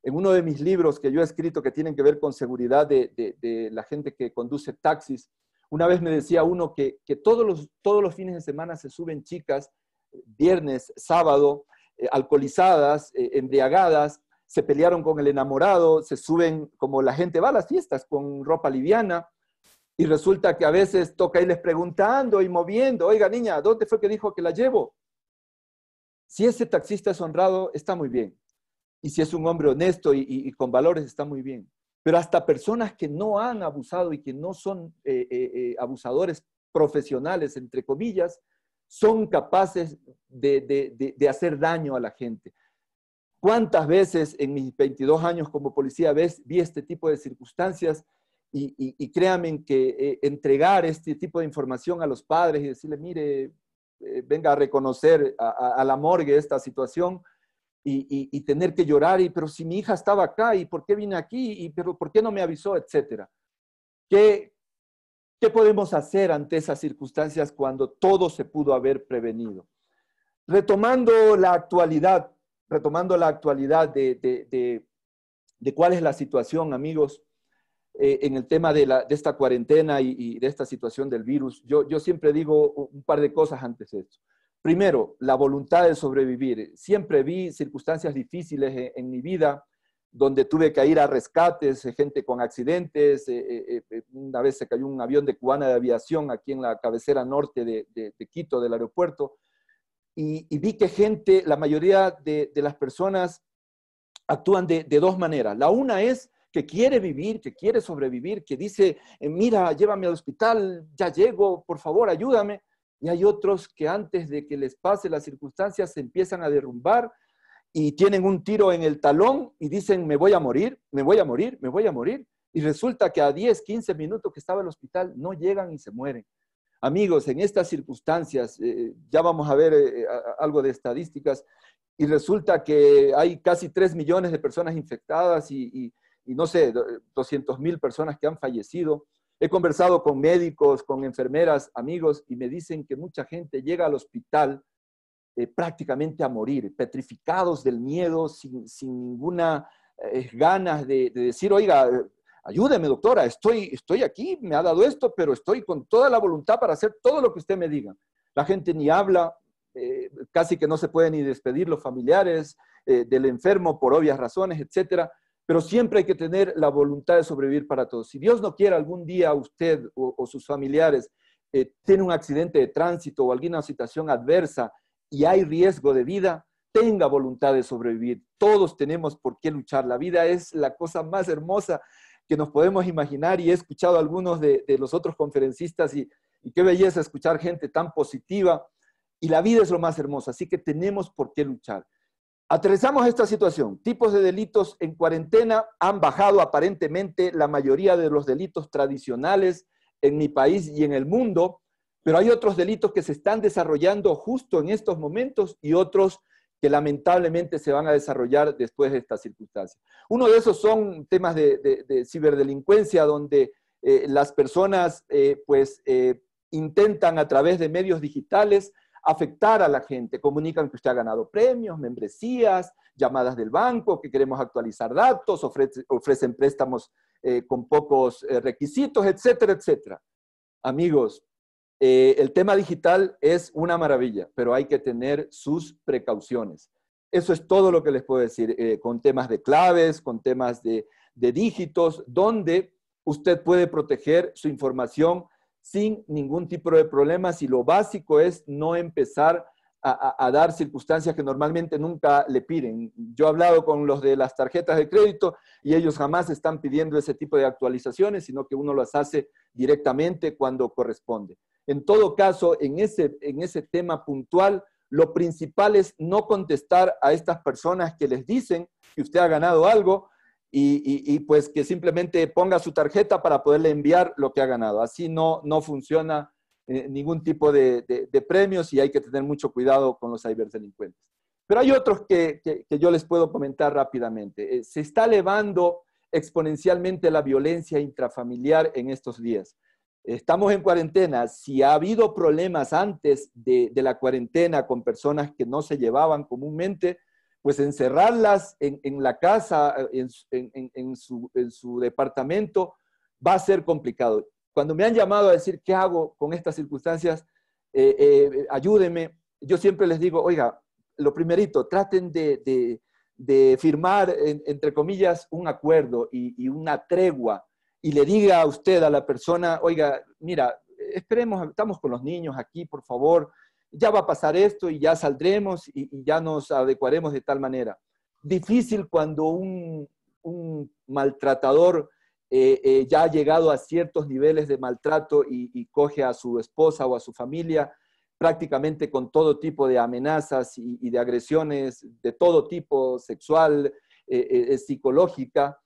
En uno de mis libros que yo he escrito que tienen que ver con seguridad de la gente que conduce taxis, una vez me decía uno que todos los fines de semana se suben chicas, viernes, sábado, alcoholizadas, embriagadas, se pelearon con el enamorado, se suben como la gente va a las fiestas con ropa liviana y resulta que a veces toca irles preguntando y moviendo, oiga niña, ¿dónde fue que dijo que la llevo? Si ese taxista es honrado, está muy bien. Y si es un hombre honesto y con valores, está muy bien. Pero hasta personas que no han abusado y que no son abusadores profesionales, entre comillas, son capaces de hacer daño a la gente. ¿Cuántas veces en mis 22 años como policía vi este tipo de circunstancias? Y créanme que entregar este tipo de información a los padres y decirle, mire, venga a reconocer a la morgue esta situación, y tener que llorar, pero si mi hija estaba acá, ¿y por qué vine aquí? Pero ¿por qué no me avisó? Etcétera. ¿Qué podemos hacer ante esas circunstancias cuando todo se pudo haber prevenido? Retomando la actualidad de cuál es la situación, amigos, en el tema de esta cuarentena y de esta situación del virus, yo siempre digo un par de cosas antes de esto. Primero, la voluntad de sobrevivir. Siempre vi circunstancias difíciles en mi vida donde tuve que ir a rescates, gente con accidentes. Una vez se cayó un avión de Cubana de Aviación aquí en la cabecera norte de Quito, del aeropuerto. Y vi que la mayoría de las personas actúan de dos maneras. La una es que quiere vivir, que quiere sobrevivir, que dice, mira, llévame al hospital, ya llego, por favor, ayúdame. Y hay otros que antes de que les pase las circunstancias se empiezan a derrumbar y tienen un tiro en el talón y dicen, me voy a morir, me voy a morir, me voy a morir. Y resulta que a 10, 15 minutos que estaba en el hospital no llegan y se mueren. Amigos, en estas circunstancias, ya vamos a ver algo de estadísticas, y resulta que hay casi 3 millones de personas infectadas y no sé, 200,000 personas que han fallecido. He conversado con médicos, con enfermeras, amigos, y me dicen que mucha gente llega al hospital prácticamente a morir, petrificados del miedo, sin ninguna ganas de decir, oiga, ayúdeme doctora, estoy aquí, me ha dado esto, pero estoy con toda la voluntad para hacer todo lo que usted me diga. La gente ni habla, casi que no se puede ni despedir los familiares del enfermo por obvias razones, etcétera. Pero siempre hay que tener la voluntad de sobrevivir para todos. Si Dios no quiere, algún día usted o sus familiares tiene un accidente de tránsito o alguna situación adversa y hay riesgo de vida, tenga voluntad de sobrevivir. Todos tenemos por qué luchar. La vida es la cosa más hermosa que nos podemos imaginar y he escuchado a algunos de los otros conferencistas y qué belleza escuchar gente tan positiva. Y la vida es lo más hermoso, así que tenemos por qué luchar. Aterrizamos esta situación. Tipos de delitos en cuarentena han bajado aparentemente la mayoría de los delitos tradicionales en mi país y en el mundo, pero hay otros delitos que se están desarrollando justo en estos momentos y otros que lamentablemente se van a desarrollar después de estas circunstancias. Uno de esos son temas de ciberdelincuencia, donde las personas intentan a través de medios digitales afectar a la gente. Comunican que usted ha ganado premios, membresías, llamadas del banco, que queremos actualizar datos, ofrecen préstamos con pocos requisitos, etcétera, etcétera. Amigos, el tema digital es una maravilla, pero hay que tener sus precauciones. Eso es todo lo que les puedo decir, con temas de claves, con temas de dígitos, donde usted puede proteger su información sin ningún tipo de problemas, y lo básico es no empezar a dar circunstancias que normalmente nunca le piden. Yo he hablado con los de las tarjetas de crédito y ellos jamás están pidiendo ese tipo de actualizaciones, sino que uno las hace directamente cuando corresponde. En todo caso, en ese tema puntual, lo principal es no contestar a estas personas que les dicen que usted ha ganado algo y pues que simplemente ponga su tarjeta para poderle enviar lo que ha ganado. Así no funciona ningún tipo de premios, y hay que tener mucho cuidado con los ciberdelincuentes. Pero hay otros que yo les puedo comentar rápidamente. Se está elevando exponencialmente la violencia intrafamiliar en estos días. Estamos en cuarentena. Si ha habido problemas antes de la cuarentena con personas que no se llevaban comúnmente, pues encerrarlas en la casa, en su departamento, va a ser complicado. Cuando me han llamado a decir qué hago con estas circunstancias, ayúdenme, yo siempre les digo, oiga, lo primerito, traten de firmar, entre comillas, un acuerdo y una tregua, y le diga a usted, a la persona, oiga, mira, esperemos, estamos con los niños aquí, por favor, ya va a pasar esto y ya saldremos y ya nos adecuaremos de tal manera. Difícil cuando un maltratador ya ha llegado a ciertos niveles de maltrato y coge a su esposa o a su familia prácticamente con todo tipo de amenazas y de agresiones de todo tipo, sexual, psicológica,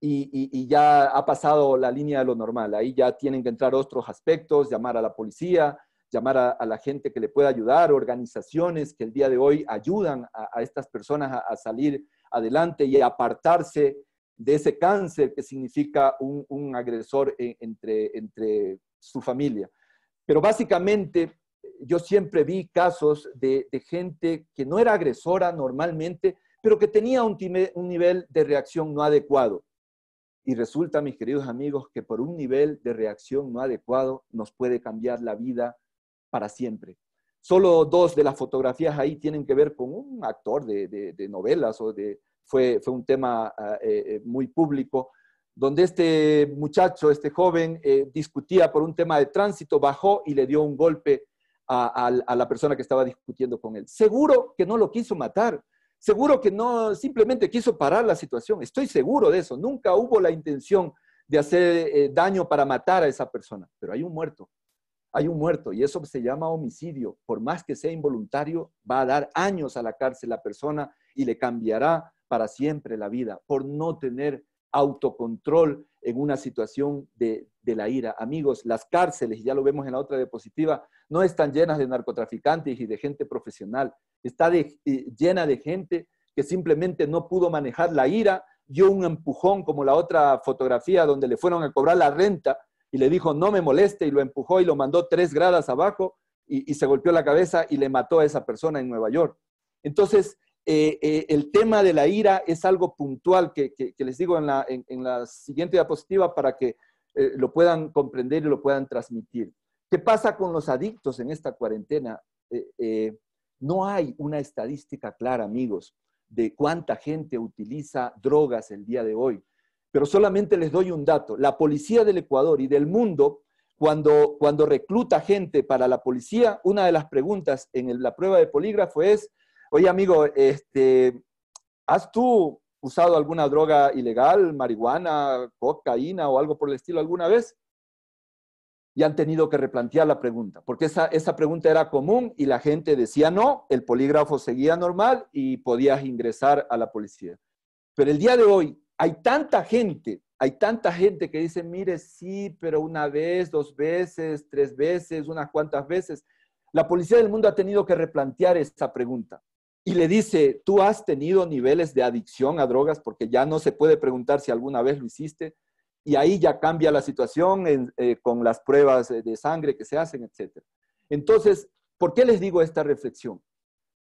y ya ha pasado la línea de lo normal. Ahí ya tienen que entrar otros aspectos, llamar a la policía, llamar a la gente que le pueda ayudar, organizaciones que el día de hoy ayudan a estas personas a salir adelante y a apartarse de ese cáncer que significa un agresor entre su familia. Pero básicamente yo siempre vi casos de gente que no era agresora normalmente, pero que tenía un nivel de reacción no adecuado. Y resulta, mis queridos amigos, que por un nivel de reacción no adecuado nos puede cambiar la vida para siempre. Solo 2 de las fotografías ahí tienen que ver con un actor de novelas, fue un tema muy público, donde este muchacho, este joven, discutía por un tema de tránsito, bajó y le dio un golpe a la persona que estaba discutiendo con él. Seguro que no lo quiso matar, seguro que no, simplemente quiso parar la situación. Estoy seguro de eso. Nunca hubo la intención de hacer daño para matar a esa persona, pero hay un muerto. Hay un muerto y eso se llama homicidio. Por más que sea involuntario, va a dar años a la cárcel la persona y le cambiará para siempre la vida por no tener autocontrol en una situación de la ira. Amigos, las cárceles, ya lo vemos en la otra diapositiva, no están llenas de narcotraficantes y de gente profesional. Está llena de gente que simplemente no pudo manejar la ira, dio un empujón, como la otra fotografía donde le fueron a cobrar la renta y le dijo no me moleste, y lo empujó y lo mandó 3 gradas abajo y se golpeó la cabeza y le mató a esa persona en Nueva York. Entonces, el tema de la ira es algo puntual que les digo en la siguiente diapositiva para que lo puedan comprender y lo puedan transmitir. ¿Qué pasa con los adictos en esta cuarentena? No hay una estadística clara, amigos, de cuánta gente utiliza drogas el día de hoy, pero solamente les doy un dato. La policía del Ecuador y del mundo, cuando recluta gente para la policía, una de las preguntas en la prueba de polígrafo es: oye, amigo, ¿has tú usado alguna droga ilegal, marihuana, cocaína o algo por el estilo alguna vez? Y han tenido que replantear la pregunta, porque esa pregunta era común y la gente decía no, el polígrafo seguía normal y podías ingresar a la policía. Pero el día de hoy hay tanta gente que dice, mire, sí, pero 1 vez, 2 veces, 3 veces, unas cuantas veces. La policía del mundo ha tenido que replantear esa pregunta. Y le dice, ¿tú has tenido niveles de adicción a drogas? Porque ya no se puede preguntar si alguna vez lo hiciste. Y ahí ya cambia la situación con las pruebas de sangre que se hacen, etc. Entonces, ¿por qué les digo esta reflexión?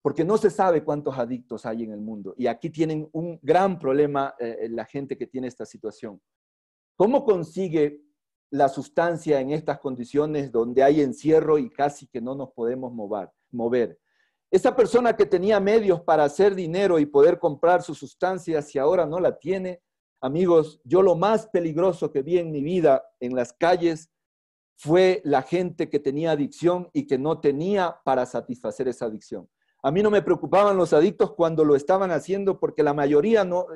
Porque no se sabe cuántos adictos hay en el mundo. Y aquí tienen un gran problema la gente que tiene esta situación. ¿Cómo consigue la sustancia en estas condiciones donde hay encierro y casi que no nos podemos mover? Esa persona que tenía medios para hacer dinero y poder comprar su sustancia, si ahora no la tiene, amigos, yo lo más peligroso que vi en mi vida en las calles fue la gente que tenía adicción y que no tenía para satisfacer esa adicción. A mí no me preocupaban los adictos cuando lo estaban haciendo porque la mayoría no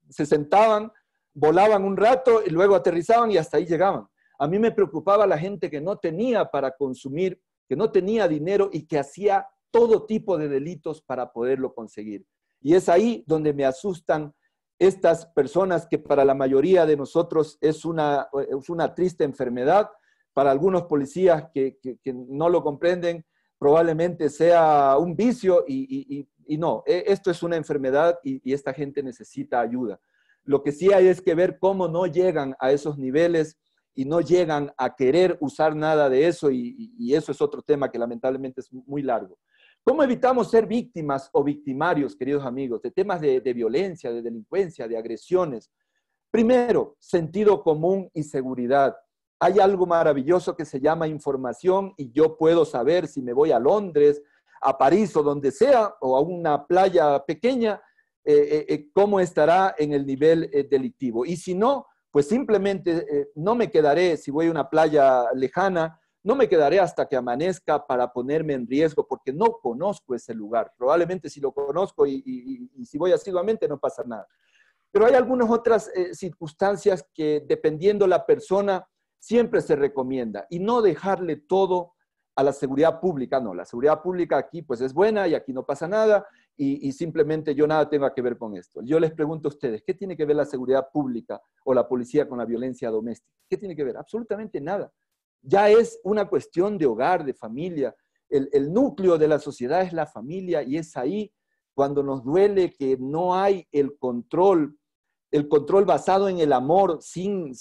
se sentaban, volaban un rato y luego aterrizaban y hasta ahí llegaban. A mí me preocupaba la gente que no tenía para consumir, que no tenía dinero y que hacía todo tipo de delitos para poderlo conseguir. Y es ahí donde me asustan estas personas que para la mayoría de nosotros es una triste enfermedad. Para algunos policías que no lo comprenden, probablemente sea un vicio y no, esto es una enfermedad y esta gente necesita ayuda. Lo que sí hay es que ver cómo no llegan a esos niveles y no llegan a querer usar nada de eso y eso es otro tema que lamentablemente es muy largo. ¿Cómo evitamos ser víctimas o victimarios, queridos amigos, de temas de violencia, de delincuencia, de agresiones? Primero, sentido común y seguridad. Hay algo maravilloso que se llama información y yo puedo saber si me voy a Londres, a París o donde sea, o a una playa pequeña, cómo estará en el nivel delictivo. Y si no, pues simplemente no me quedaré, si voy a una playa lejana, no me quedaré hasta que amanezca para ponerme en riesgo, porque no conozco ese lugar. Probablemente si lo conozco y si voy asiduamente no pasa nada. Pero hay algunas otras circunstancias que dependiendo la persona siempre se recomienda y no dejarle todo a la seguridad pública. No, la seguridad pública aquí pues es buena y aquí no pasa nada y simplemente yo nada tengo que ver con esto. Yo les pregunto a ustedes, ¿qué tiene que ver la seguridad pública o la policía con la violencia doméstica? ¿Qué tiene que ver? Absolutamente nada. Ya es una cuestión de hogar, de familia. El núcleo de la sociedad es la familia y es ahí cuando nos duele que no hay el control basado en el amor sin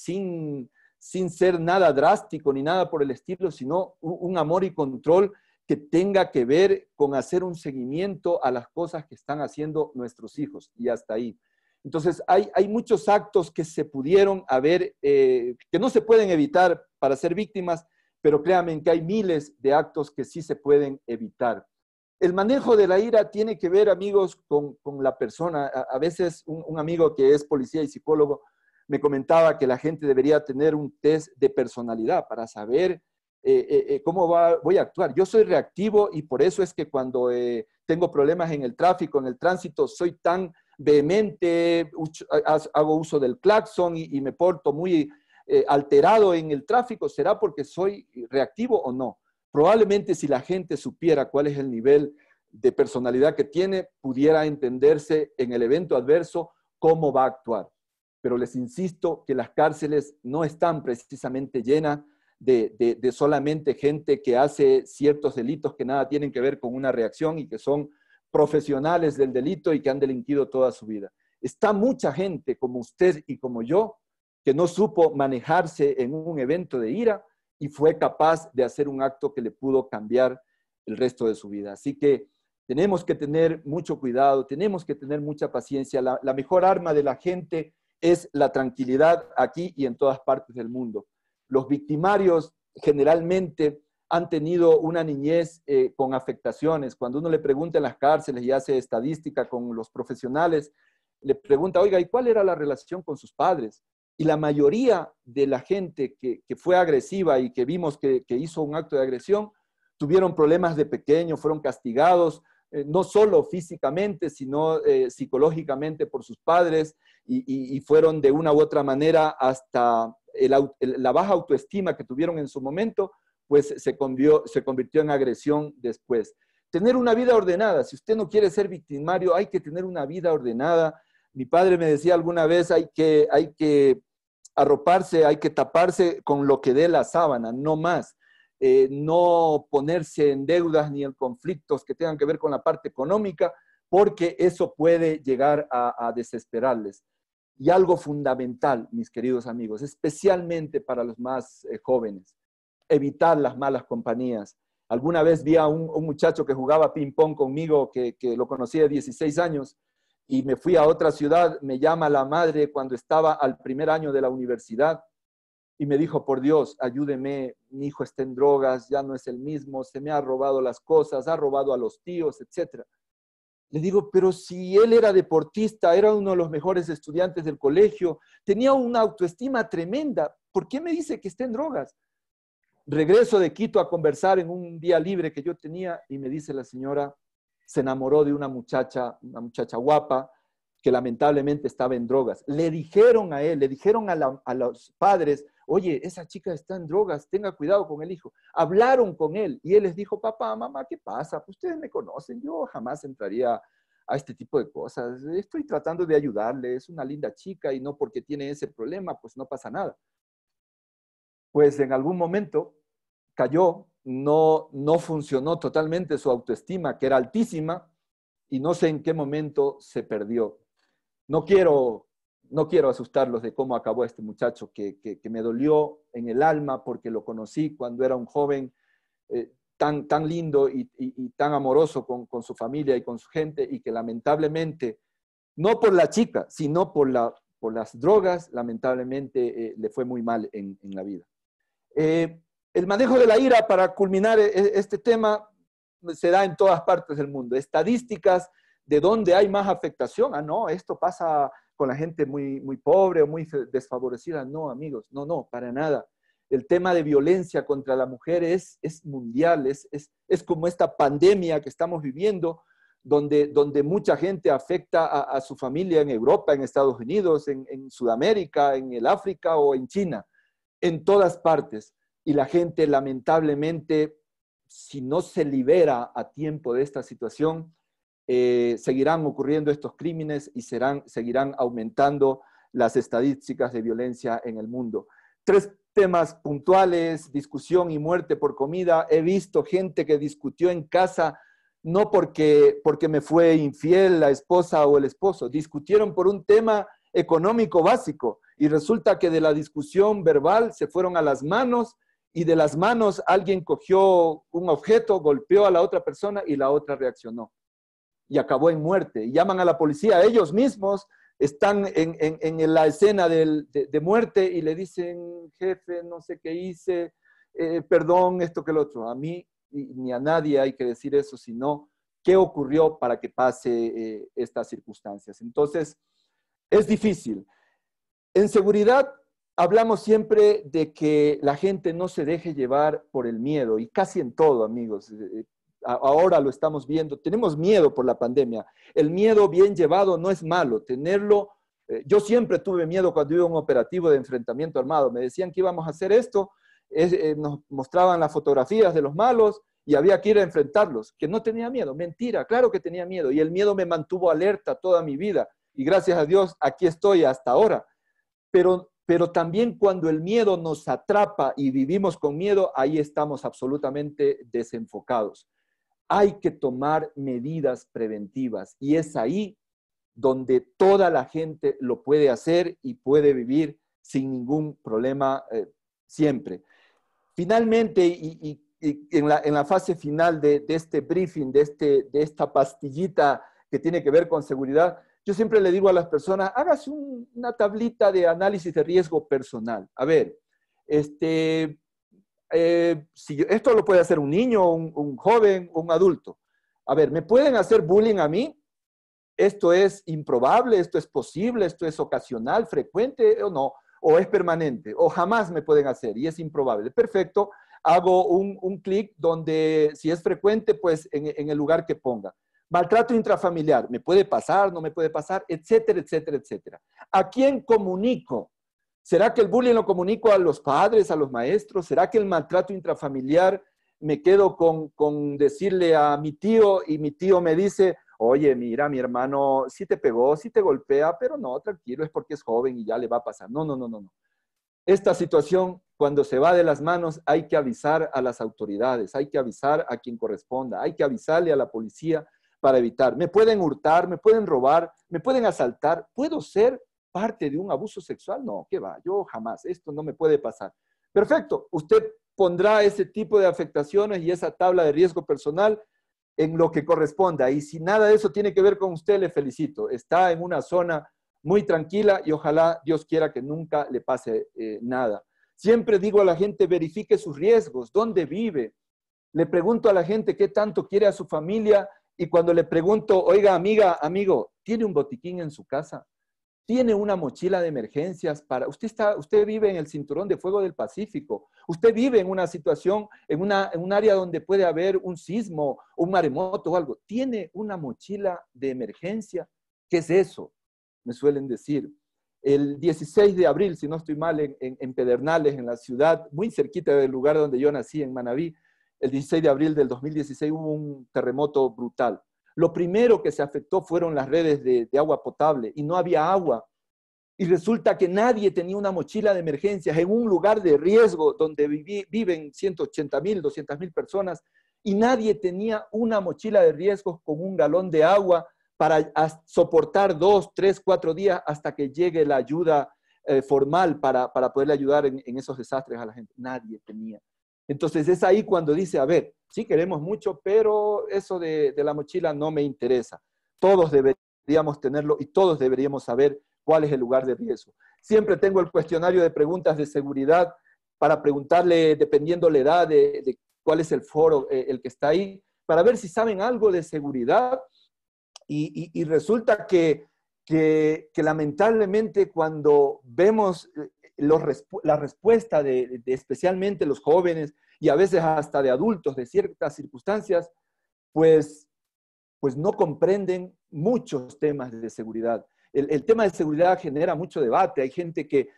ser nada drástico ni nada por el estilo, sino un amor y control que tenga que ver con hacer un seguimiento a las cosas que están haciendo nuestros hijos y hasta ahí. Entonces, hay muchos actos que se pudieron haber, que no se pueden evitar para ser víctimas, pero créanme que hay miles de actos que sí se pueden evitar. El manejo de la ira tiene que ver, amigos, con la persona. A veces un amigo que es policía y psicólogo me comentaba que la gente debería tener un test de personalidad para saber cómo voy a actuar. Yo soy reactivo y por eso es que cuando tengo problemas en el tráfico, en el tránsito, soy tan vehemente, hago uso del claxon y me porto muy alterado en el tráfico. ¿Será porque soy reactivo o no? Probablemente si la gente supiera cuál es el nivel de personalidad que tiene, pudiera entenderse en el evento adverso cómo va a actuar. Pero les insisto que las cárceles no están precisamente llenas de solamente gente que hace ciertos delitos que nada tienen que ver con una reacción y que son profesionales del delito y que han delinquido toda su vida. Está mucha gente como usted y como yo que no supo manejarse en un evento de ira y fue capaz de hacer un acto que le pudo cambiar el resto de su vida. Así que tenemos que tener mucho cuidado, tenemos que tener mucha paciencia. La mejor arma de la gente es la tranquilidad aquí y en todas partes del mundo. Los victimarios generalmente han tenido una niñez con afectaciones. Cuando uno le pregunta en las cárceles y hace estadística con los profesionales, le pregunta, oiga, ¿y cuál era la relación con sus padres? Y la mayoría de la gente que fue agresiva y que vimos que hizo un acto de agresión, tuvieron problemas de pequeño, fueron castigados, no solo físicamente, sino psicológicamente por sus padres y fueron de una u otra manera hasta la baja autoestima que tuvieron en su momento, pues se convirtió en agresión después. Tener una vida ordenada. Si usted no quiere ser victimario, hay que tener una vida ordenada. Mi padre me decía alguna vez, hay que arroparse, hay que taparse con lo que dé la sábana, no más. No ponerse en deudas ni en conflictos que tengan que ver con la parte económica, porque eso puede llegar a desesperarles. Y algo fundamental, mis queridos amigos, especialmente para los más jóvenes, evitar las malas compañías. Alguna vez vi a un muchacho que jugaba ping-pong conmigo, que lo conocí de 16 años, y me fui a otra ciudad. Me llama la madre cuando estaba al primer año de la universidad y me dijo: por Dios, ayúdeme, mi hijo está en drogas, ya no es el mismo, se me ha robado las cosas, ha robado a los tíos, etc. Le digo: pero si él era deportista, era uno de los mejores estudiantes del colegio, tenía una autoestima tremenda, ¿por qué me dice que está en drogas? Regreso de Quito a conversar en un día libre que yo tenía y me dice la señora: se enamoró de una muchacha guapa que lamentablemente estaba en drogas. Le dijeron a él, le dijeron a los padres: oye, esa chica está en drogas, tenga cuidado con el hijo. Hablaron con él y él les dijo: papá, mamá, ¿qué pasa? Pues ustedes me conocen, yo jamás entraría a este tipo de cosas. Estoy tratando de ayudarle, es una linda chica y no porque tiene ese problema, pues no pasa nada. Pues en algún momento cayó, no funcionó totalmente su autoestima, que era altísima, y no sé en qué momento se perdió. No quiero asustarlos de cómo acabó este muchacho, que me dolió en el alma porque lo conocí cuando era un joven tan lindo y tan amoroso con su familia y con su gente, y que lamentablemente, no por la chica, sino por las drogas, lamentablemente le fue muy mal en la vida. El manejo de la ira, para culminar este tema, se da en todas partes del mundo. Estadísticas de dónde hay más afectación. No, esto pasa con la gente muy pobre o muy desfavorecida. No, amigos, no, para nada. El tema de violencia contra la mujer es mundial, es como esta pandemia que estamos viviendo, donde mucha gente afecta a su familia en Europa, en Estados Unidos, en Sudamérica, en el África o en China, en todas partes. Y la gente, lamentablemente, si no se libera a tiempo de esta situación, seguirán ocurriendo estos crímenes y seguirán aumentando las estadísticas de violencia en el mundo. 3 temas puntuales: discusión y muerte por comida. He visto gente que discutió en casa no porque me fue infiel la esposa o el esposo, discutieron por un tema económico básico, y resulta que de la discusión verbal se fueron a las manos, y de las manos alguien cogió un objeto, golpeó a la otra persona y la otra reaccionó y acabó en muerte. Y llaman a la policía, ellos mismos están en la escena de muerte y le dicen: jefe, no sé qué hice, perdón, esto que lo otro. A mí ni a nadie hay que decir eso, sino qué ocurrió para que pase estas circunstancias. Entonces, es difícil. En seguridad, hablamos siempre de que la gente no se deje llevar por el miedo, y casi en todo, amigos. Ahora lo estamos viendo. Tenemos miedo por la pandemia. El miedo bien llevado no es malo. Tenerlo, yo siempre tuve miedo cuando iba a un operativo de enfrentamiento armado. Me decían que íbamos a hacer esto, nos mostraban las fotografías de los malos y había que ir a enfrentarlos. Que no tenía miedo. Mentira, claro que tenía miedo. Y el miedo me mantuvo alerta toda mi vida. Y gracias a Dios, aquí estoy hasta ahora. Pero también cuando el miedo nos atrapa y vivimos con miedo, ahí estamos absolutamente desenfocados. Hay que tomar medidas preventivas, y es ahí donde toda la gente lo puede hacer y puede vivir sin ningún problema siempre. Finalmente, y en la fase final de este briefing, de esta pastillita que tiene que ver con seguridad, yo siempre le digo a las personas: hágase una tablita de análisis de riesgo personal. A ver, si esto lo puede hacer un niño, un joven, un adulto. A ver, ¿me pueden hacer bullying a mí? ¿Esto es improbable? ¿Esto es posible? ¿Esto es ocasional, frecuente o no? ¿O es permanente? ¿O jamás me pueden hacer y es improbable? Perfecto, hago un clic donde, si es frecuente, pues en el lugar que ponga. Maltrato intrafamiliar, ¿me puede pasar? ¿No me puede pasar? Etcétera, etcétera, etcétera. ¿A quién comunico? ¿Será que el bullying lo comunico a los padres, a los maestros? ¿Será que el maltrato intrafamiliar me quedo con decirle a mi tío y mi tío me dice: oye, mira, mi hermano sí te pegó, sí te golpea, pero no, tranquilo, es porque es joven y ya le va a pasar? No. Esta situación, cuando se va de las manos, hay que avisar a las autoridades, hay que avisar a quien corresponda, hay que avisarle a la policía para evitar. Me pueden hurtar, me pueden robar, me pueden asaltar, puedo ser parte de un abuso sexual? No, ¿qué va? Yo jamás, esto no me puede pasar. Perfecto, usted pondrá ese tipo de afectaciones y esa tabla de riesgo personal en lo que corresponda. Y si nada de eso tiene que ver con usted, le felicito. Está en una zona muy tranquila y ojalá Dios quiera que nunca le pase nada. Siempre digo a la gente, verifique sus riesgos, dónde vive. Le pregunto a la gente qué tanto quiere a su familia y cuando le pregunto, oiga, amiga, amigo, ¿tiene un botiquín en su casa? ¿Tiene una mochila de emergencias para... Usted vive en el cinturón de fuego del Pacífico. Usted vive en una situación, en un área donde puede haber un sismo, un maremoto o algo. ¿Tiene una mochila de emergencia? ¿Qué es eso? Me suelen decir. El 16 de abril, si no estoy mal, en Pedernales, en la ciudad, muy cerquita del lugar donde yo nací, en Manabí, el 16 de abril del 2016 hubo un terremoto brutal. Lo primero que se afectó fueron las redes de agua potable y no había agua. Y resulta que nadie tenía una mochila de emergencias en un lugar de riesgo donde viven 180,000, 200,000 personas y nadie tenía una mochila de riesgos con un galón de agua para soportar 2, 3, 4 días hasta que llegue la ayuda formal para poderle ayudar en esos desastres a la gente. Nadie tenía. Entonces es ahí cuando dice, a ver, sí queremos mucho, pero eso de la mochila no me interesa. Todos deberíamos tenerlo y todos deberíamos saber cuál es el lugar de riesgo. Siempre tengo el cuestionario de preguntas de seguridad para preguntarle, dependiendo la edad, de cuál es el foro, el que está ahí, para ver si saben algo de seguridad. Y resulta que lamentablemente cuando vemos la respuesta de especialmente los jóvenes y a veces hasta de adultos de ciertas circunstancias, pues no comprenden muchos temas de seguridad. El tema de seguridad genera mucho debate. Hay gente que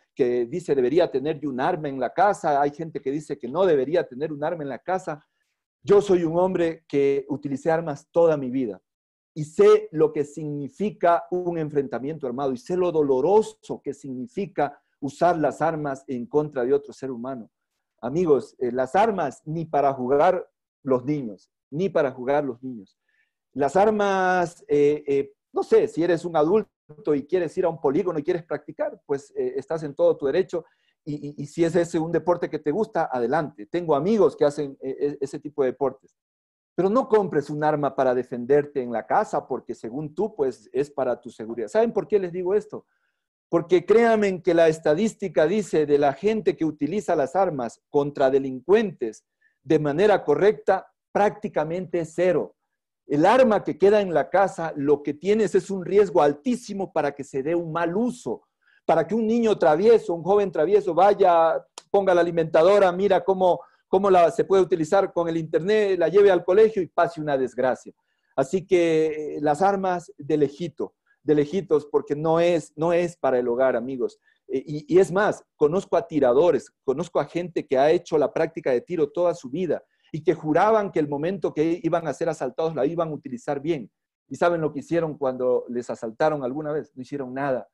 dice debería tener un arma en la casa, hay gente que dice que no debería tener un arma en la casa. Yo soy un hombre que utilicé armas toda mi vida y sé lo que significa un enfrentamiento armado y sé lo doloroso que significa usar las armas en contra de otro ser humano. Amigos, las armas ni para jugar los niños, ni para jugar los niños. Las armas, no sé, si eres un adulto y quieres ir a un polígono y quieres practicar, pues estás en todo tu derecho. Y si es ese un deporte que te gusta, adelante. Tengo amigos que hacen ese tipo de deportes. Pero no compres un arma para defenderte en la casa porque según tú, pues es para tu seguridad. ¿Saben por qué les digo esto? Porque créanme que la estadística dice de la gente que utiliza las armas contra delincuentes de manera correcta, prácticamente es cero. El arma que queda en la casa, lo que tienes es un riesgo altísimo para que se dé un mal uso, para que un niño travieso, un joven travieso vaya, ponga la alimentadora, mira cómo se puede utilizar con el internet, la lleve al colegio y pase una desgracia. Así que las armas de lejitos, porque no es para el hogar, amigos. Y es más, conozco a tiradores, conozco a gente que ha hecho la práctica de tiro toda su vida y que juraban que el momento que iban a ser asaltados la iban a utilizar bien. ¿Y saben lo que hicieron cuando les asaltaron alguna vez? No hicieron nada,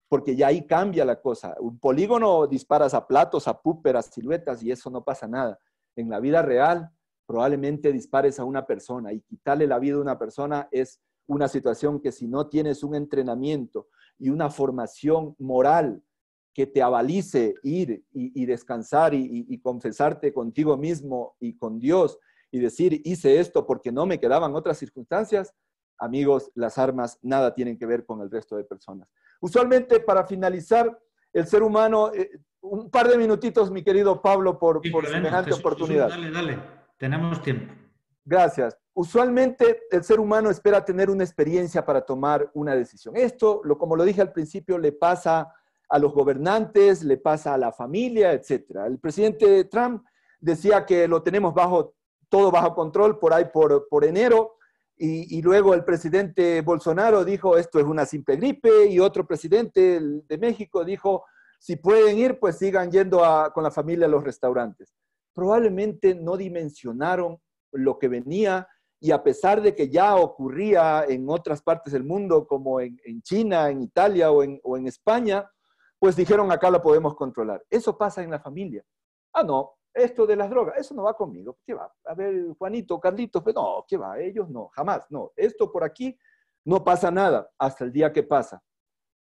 porque ya ahí cambia la cosa. Un polígono disparas a platos, a púper, a siluetas y eso no pasa nada. En la vida real, probablemente dispares a una persona y quitarle la vida a una persona es una situación que si no tienes un entrenamiento y una formación moral que te avalice ir y descansar y confesarte contigo mismo y con Dios y decir, hice esto porque no me quedaban otras circunstancias, amigos, las armas nada tienen que ver con el resto de personas. Usualmente, para finalizar, el ser humano, un par de minutitos, mi querido Pablo, por semejante oportunidad. Dale, tenemos tiempo. Gracias. Usualmente el ser humano espera tener una experiencia para tomar una decisión. Esto, como lo dije al principio, le pasa a los gobernantes, le pasa a la familia, etc. El presidente Trump decía que lo tenemos todo bajo control por ahí por enero, y luego el presidente Bolsonaro dijo esto es una simple gripe, y otro presidente de México dijo si pueden ir, pues sigan yendo con la familia a los restaurantes. Probablemente no dimensionaron lo que venía, y a pesar de que ya ocurría en otras partes del mundo, como en China, en Italia o en España, pues dijeron acá la podemos controlar. Eso pasa en la familia. Ah, no, esto de las drogas, eso no va conmigo. ¿Qué va? A ver, Juanito, Carlitos, pues no, ¿qué va? Ellos no, jamás, no. Esto por aquí no pasa nada hasta el día que pasa.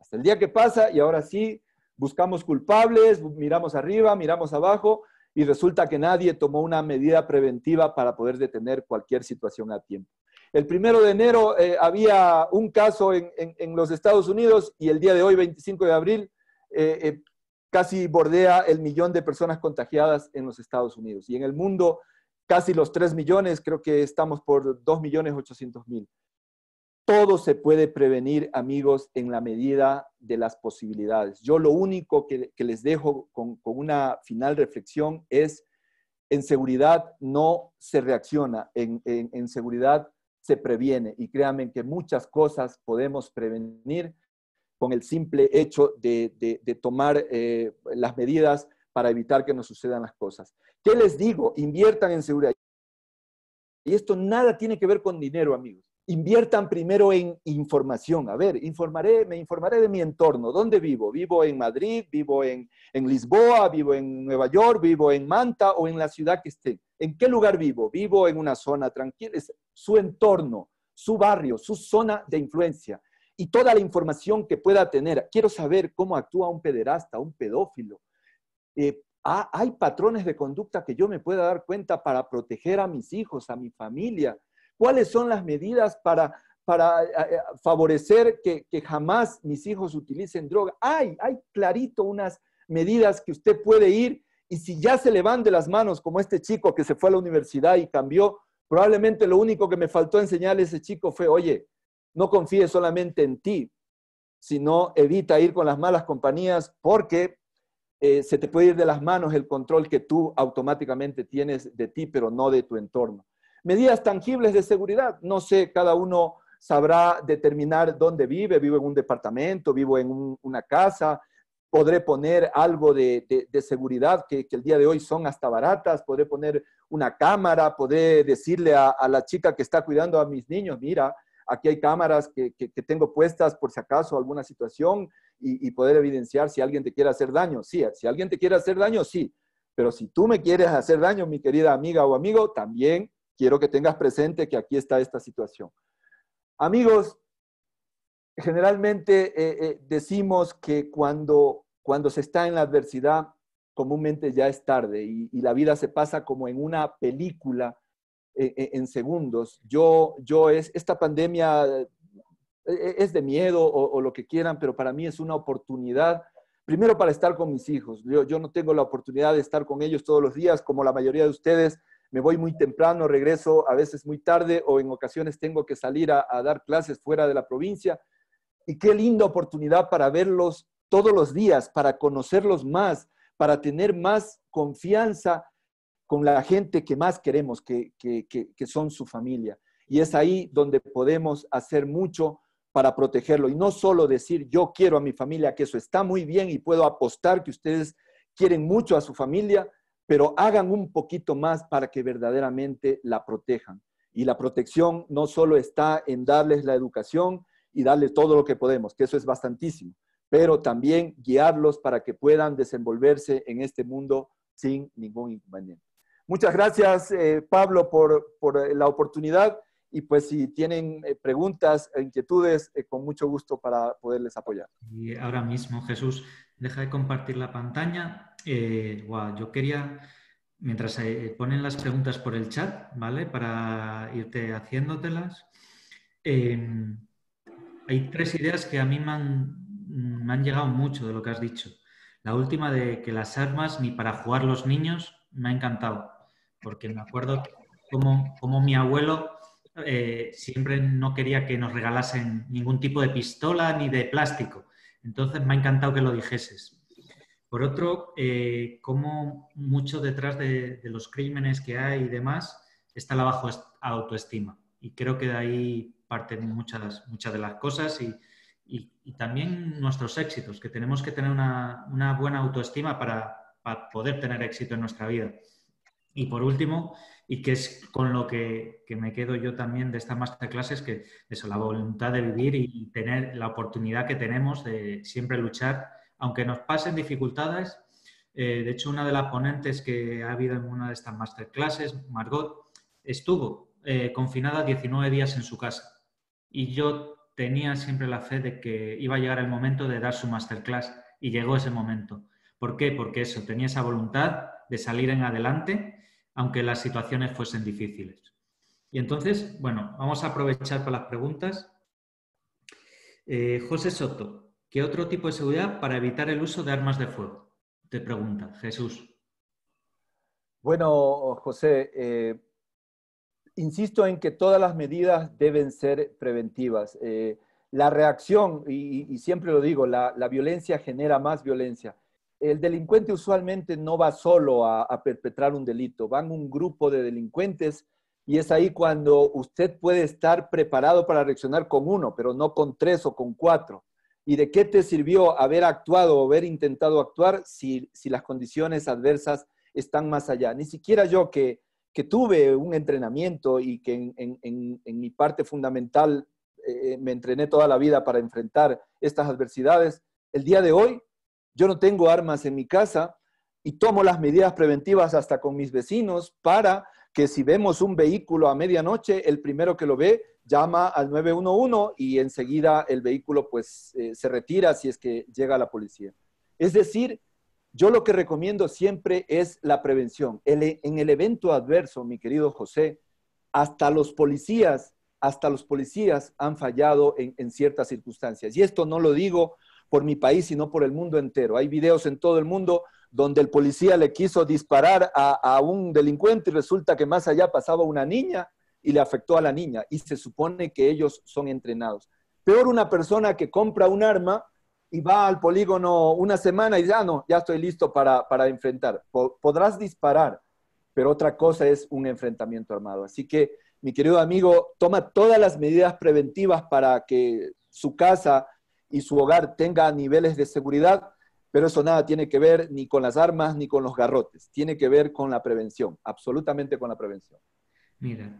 Hasta el día que pasa y ahora sí, buscamos culpables, miramos arriba, miramos abajo y resulta que nadie tomó una medida preventiva para poder detener cualquier situación a tiempo. El 1 de enero había un caso en los Estados Unidos y el día de hoy, 25 de abril, casi bordea el 1.000.000 de personas contagiadas en los Estados Unidos. Y en el mundo, casi los 3 millones, creo que estamos por 2.800.000. Todo se puede prevenir, amigos, en la medida de las posibilidades. Yo lo único que les dejo con una final reflexión es, en seguridad no se reacciona, en seguridad se previene. Y créanme que muchas cosas podemos prevenir con el simple hecho de tomar las medidas para evitar que nos sucedan las cosas. ¿Qué les digo? Inviertan en seguridad. Y esto nada tiene que ver con dinero, amigos. Inviertan primero en información. A ver, me informaré de mi entorno. ¿Dónde vivo? ¿Vivo en Madrid? ¿Vivo en Lisboa? ¿Vivo en Nueva York? ¿Vivo en Manta? ¿O en la ciudad que esté? ¿En qué lugar vivo? ¿Vivo en una zona tranquila? Es su entorno, su barrio, su zona de influencia. Y toda la información que pueda tener. Quiero saber cómo actúa un pederasta, un pedófilo. Hay patrones de conducta que yo me pueda dar cuenta para proteger a mis hijos, a mi familia. ¿Cuáles son las medidas para favorecer que jamás mis hijos utilicen droga? Hay clarito unas medidas que usted puede ir y si ya se le van de las manos, como este chico que se fue a la universidad y cambió, probablemente lo único que me faltó enseñarle a ese chico fue, oye, no confíes solamente en ti, sino evita ir con las malas compañías porque se te puede ir de las manos el control que tú automáticamente tienes de ti, pero no de tu entorno. Medidas tangibles de seguridad. No sé, cada uno sabrá determinar dónde vive. Vivo en un departamento, vivo en una casa. Podré poner algo de seguridad que el día de hoy son hasta baratas. Podré poner una cámara, podré decirle a la chica que está cuidando a mis niños, mira, aquí hay cámaras que tengo puestas por si acaso alguna situación y poder evidenciar si alguien te quiere hacer daño. Sí, si alguien te quiere hacer daño, sí. Pero si tú me quieres hacer daño, mi querida amiga o amigo, también quiero que tengas presente que aquí está esta situación. Amigos, generalmente decimos que cuando se está en la adversidad, comúnmente ya es tarde y la vida se pasa como en una película en segundos. Esta pandemia es de miedo o lo que quieran, pero para mí es una oportunidad, primero para estar con mis hijos. Yo no tengo la oportunidad de estar con ellos todos los días, como la mayoría de ustedes. Me voy muy temprano, regreso a veces muy tarde o en ocasiones tengo que salir a dar clases fuera de la provincia. Y qué linda oportunidad para verlos todos los días, para conocerlos más, para tener más confianza con la gente que más queremos, que son su familia. Y es ahí donde podemos hacer mucho para protegerlo. Y no solo decir, yo quiero a mi familia, que eso está muy bien y puedo apostar que ustedes quieren mucho a su familia, pero hagan un poquito más para que verdaderamente la protejan. Y la protección no solo está en darles la educación y darles todo lo que podemos, que eso es bastantísimo, pero también guiarlos para que puedan desenvolverse en este mundo sin ningún inconveniente. Muchas gracias, Pablo, por la oportunidad y pues si tienen preguntas e inquietudes, con mucho gusto para poderles apoyar. Y ahora mismo, Jesús, deja de compartir la pantalla. Yo quería, mientras ponen las preguntas por el chat, ¿vale? Para irte haciéndotelas. Hay 3 ideas que a mí me han llegado mucho de lo que has dicho. La última de que las armas ni para jugar los niños me ha encantado, porque me acuerdo como mi abuelo siempre no quería que nos regalasen ningún tipo de pistola ni de plástico. Entonces me ha encantado que lo dijeses. Por otro, como mucho detrás de los crímenes que hay y demás está la baja autoestima. Y creo que de ahí parten muchas de las cosas y también nuestros éxitos, que tenemos que tener una buena autoestima para poder tener éxito en nuestra vida. Y por último, y que es con lo que me quedo yo también de esta masterclass, es que eso, la voluntad de vivir y tener la oportunidad que tenemos de siempre luchar, aunque nos pasen dificultades. De hecho, una de las ponentes que ha habido en una de estas masterclasses, Margot, estuvo confinada 19 días en su casa. Y yo tenía siempre la fe de que iba a llegar el momento de dar su masterclass y llegó ese momento. ¿Por qué? Porque eso, tenía esa voluntad de salir en adelante, aunque las situaciones fuesen difíciles. Y entonces, bueno, vamos a aprovechar para las preguntas. José Soto, ¿qué otro tipo de seguridad para evitar el uso de armas de fuego? Te pregunta Jesús. Bueno, José, insisto en que todas las medidas deben ser preventivas. La reacción, y siempre lo digo, la violencia genera más violencia. El delincuente usualmente no va solo a perpetrar un delito, van un grupo de delincuentes y es ahí cuando usted puede estar preparado para reaccionar con uno, pero no con 3 o con 4. ¿Y de qué te sirvió haber actuado o haber intentado actuar si las condiciones adversas están más allá? Ni siquiera yo que tuve un entrenamiento y que en mi parte fundamental me entrené toda la vida para enfrentar estas adversidades, el día de hoy yo no tengo armas en mi casa y tomo las medidas preventivas hasta con mis vecinos para que si vemos un vehículo a medianoche, el primero que lo ve llama al 911 y enseguida el vehículo pues se retira si es que llega la policía. Es decir, yo lo que recomiendo siempre es la prevención. En el evento adverso, mi querido José, hasta los policías han fallado en ciertas circunstancias. Y esto no lo digo por mi país, sino por el mundo entero. Hay videos en todo el mundo donde el policía le quiso disparar a un delincuente y resulta que más allá pasaba una niña y le afectó a la niña. Y se supone que ellos son entrenados. Peor una persona que compra un arma y va al polígono una semana y dice, no, ya estoy listo para enfrentar. Podrás disparar, pero otra cosa es un enfrentamiento armado. Así que, mi querido amigo, toma todas las medidas preventivas para que su casa y su hogar tenga niveles de seguridad, pero eso nada tiene que ver ni con las armas ni con los garrotes. Tiene que ver con la prevención, absolutamente con la prevención. Mira,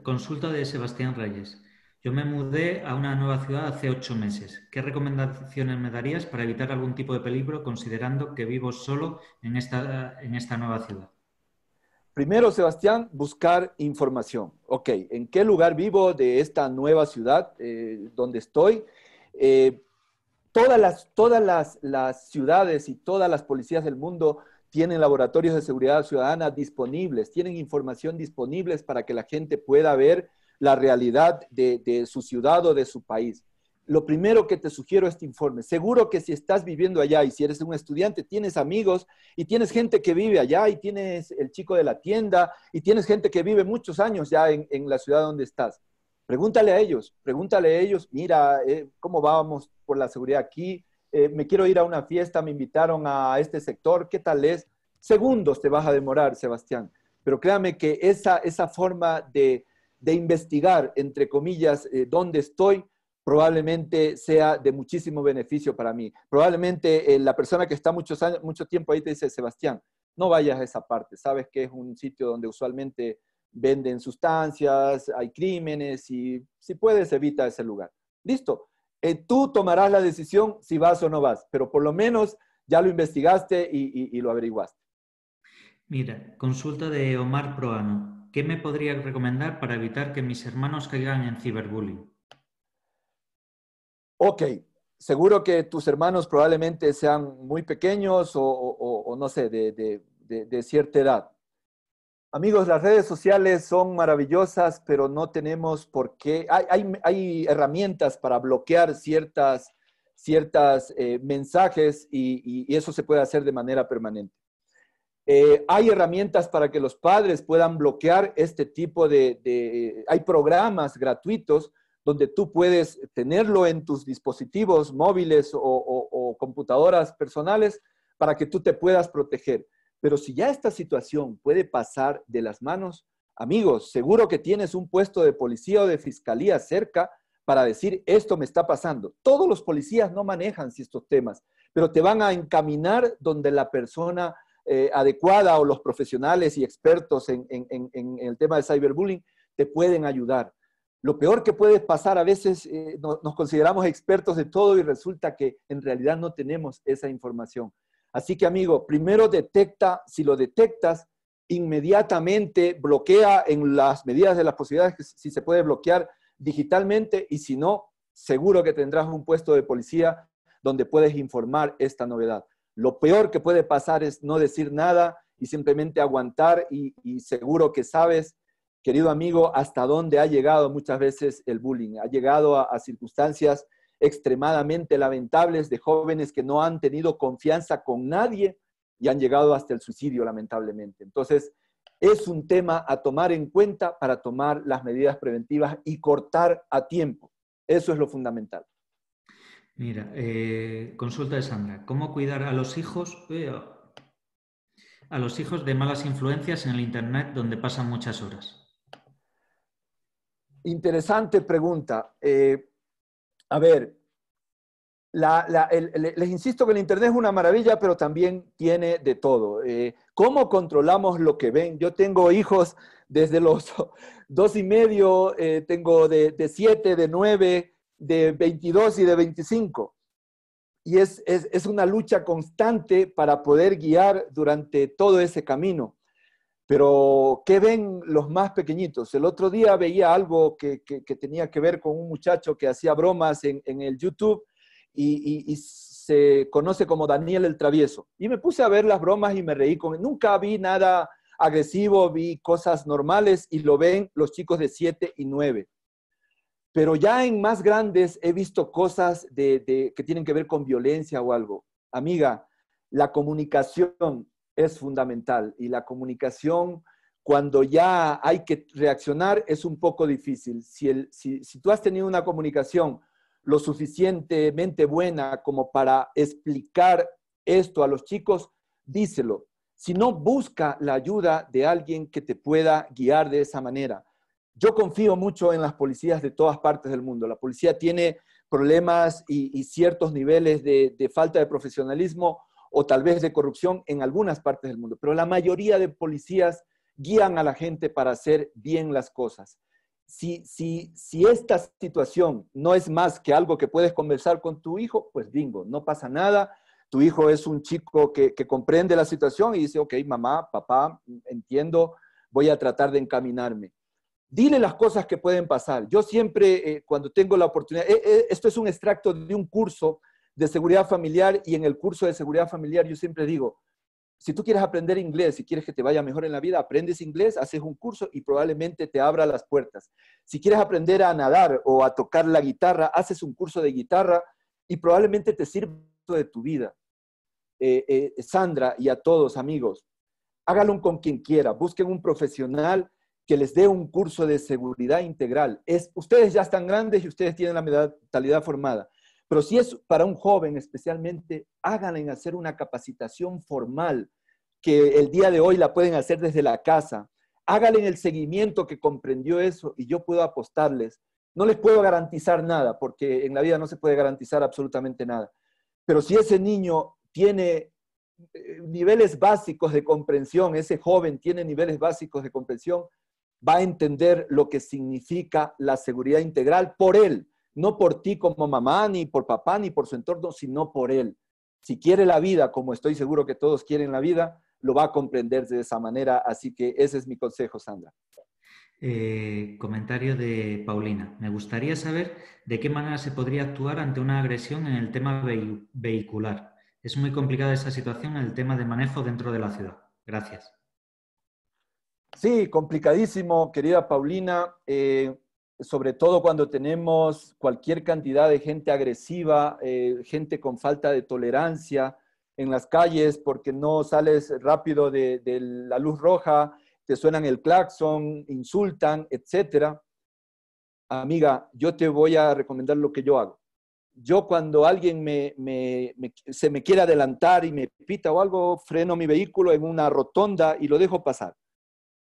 consulta de Sebastián Reyes. Yo me mudé a una nueva ciudad hace 8 meses. ¿Qué recomendaciones me darías para evitar algún tipo de peligro considerando que vivo solo en esta nueva ciudad? Primero, Sebastián, buscar información. Ok, ¿en qué lugar vivo de esta nueva ciudad donde estoy? Todas las ciudades y todas las policías del mundo tienen laboratorios de seguridad ciudadana disponibles, tienen información disponibles para que la gente pueda ver la realidad de su ciudad o de su país. Lo primero que te sugiero es este informe. Seguro que si estás viviendo allá y si eres un estudiante, tienes amigos y tienes gente que vive allá y tienes el chico de la tienda y tienes gente que vive muchos años ya en la ciudad donde estás. Pregúntale a ellos, mira, ¿cómo vamos por la seguridad aquí? Me quiero ir a una fiesta, me invitaron a este sector, ¿qué tal es? Segundos te vas a demorar, Sebastián, pero créame que esa forma de investigar, entre comillas, dónde estoy, probablemente sea de muchísimo beneficio para mí. Probablemente la persona que está mucho tiempo ahí te dice, Sebastián, no vayas a esa parte, sabes que es un sitio donde usualmente venden sustancias, hay crímenes y si puedes evita ese lugar. Listo. Tú tomarás la decisión si vas o no vas, pero por lo menos ya lo investigaste y lo averiguaste. Mira, consulta de Omar Proano. ¿Qué me podrías recomendar para evitar que mis hermanos caigan en ciberbullying? Ok, seguro que tus hermanos probablemente sean muy pequeños o no sé, de cierta edad. Amigos, las redes sociales son maravillosas, pero no tenemos por qué. Hay herramientas para bloquear ciertas mensajes y eso se puede hacer de manera permanente. Hay herramientas para que los padres puedan bloquear este tipo hay programas gratuitos donde tú puedes tenerlo en tus dispositivos móviles o computadoras personales para que tú te puedas proteger. Pero si ya esta situación puede pasar de las manos, amigos, seguro que tienes un puesto de policía o de fiscalía cerca para decir, esto me está pasando. Todos los policías no manejan estos temas, pero te van a encaminar donde la persona adecuada o los profesionales y expertos en el tema de cyberbullying te pueden ayudar. Lo peor que puede pasar a veces, nos consideramos expertos de todo y resulta que en realidad no tenemos esa información. Así que, amigo, primero detecta, si lo detectas, inmediatamente bloquea en las medidas de las posibilidades, si se puede bloquear digitalmente, y si no, seguro que tendrás un puesto de policía donde puedes informar esta novedad. Lo peor que puede pasar es no decir nada y simplemente aguantar y seguro que sabes, querido amigo, hasta dónde ha llegado muchas veces el bullying. Ha llegado a circunstancias extremadamente lamentables de jóvenes que no han tenido confianza con nadie y han llegado hasta el suicidio, lamentablemente. Entonces, es un tema a tomar en cuenta para tomar las medidas preventivas y cortar a tiempo. Eso es lo fundamental. Mira, consulta de Sandra. ¿Cómo cuidar a los hijos de malas influencias en el Internet donde pasan muchas horas? Interesante pregunta. A ver, les insisto que el Internet es una maravilla, pero también tiene de todo. ¿Cómo controlamos lo que ven? Yo tengo hijos desde los 2 y medio, tengo de 7, de 9, de 22 y de 25. Y es una lucha constante para poder guiar durante todo ese camino. Pero, ¿qué ven los más pequeñitos? El otro día veía algo que tenía que ver con un muchacho que hacía bromas en el YouTube y se conoce como Daniel el Travieso. Y me puse a ver las bromas y me reí con él. Nunca vi nada agresivo, vi cosas normales y lo ven los chicos de 7 y 9. Pero ya en más grandes he visto cosas que tienen que ver con violencia o algo. Amiga, la comunicación es fundamental y la comunicación, cuando ya hay que reaccionar, es un poco difícil. Si tú has tenido una comunicación lo suficientemente buena como para explicar esto a los chicos, díselo. Si no, busca la ayuda de alguien que te pueda guiar de esa manera. Yo confío mucho en las policías de todas partes del mundo. La policía tiene problemas y ciertos niveles de falta de profesionalismo o tal vez de corrupción en algunas partes del mundo, pero la mayoría de policías guían a la gente para hacer bien las cosas. Si esta situación no es más que algo que puedes conversar con tu hijo, pues bingo, no pasa nada. Tu hijo es un chico que comprende la situación y dice, ok, mamá, papá, entiendo, voy a tratar de encaminarme. Dile las cosas que pueden pasar. Yo siempre, cuando tengo la oportunidad, esto es un extracto de un curso de seguridad familiar y en el curso de seguridad familiar yo siempre digo, si tú quieres aprender inglés, si quieres que te vaya mejor en la vida, aprendes inglés, haces un curso y probablemente te abra las puertas. Si quieres aprender a nadar o a tocar la guitarra, haces un curso de guitarra y probablemente te sirva de tu vida. Sandra y a todos, amigos, háganlo con quien quiera, busquen un profesional que les dé un curso de seguridad integral. Ustedes ya están grandes y ustedes tienen la mentalidad formada. Pero si es para un joven especialmente, háganle en hacer una capacitación formal, que el día de hoy la pueden hacer desde la casa. Háganle en el seguimiento que comprendió eso y yo puedo apostarles. No les puedo garantizar nada, porque en la vida no se puede garantizar absolutamente nada. Pero si ese niño tiene niveles básicos de comprensión, ese joven tiene niveles básicos de comprensión, va a entender lo que significa la seguridad integral por él. No por ti como mamá, ni por papá, ni por su entorno, sino por él. Si quiere la vida, como estoy seguro que todos quieren la vida, lo va a comprender de esa manera. Así que ese es mi consejo, Sandra. Comentario de Paulina. Me gustaría saber de qué manera se podría actuar ante una agresión en el tema vehicular. Es muy complicada esa situación en el tema de manejo dentro de la ciudad. Gracias. Sí, complicadísimo, querida Paulina. Sobre todo cuando tenemos cualquier cantidad de gente agresiva, gente con falta de tolerancia en las calles porque no sales rápido de la luz roja, te suenan el claxon, insultan, etc. Amiga, yo te voy a recomendar lo que yo hago. Yo cuando alguien se me quiere adelantar y me pita o algo, freno mi vehículo en una rotonda y lo dejo pasar.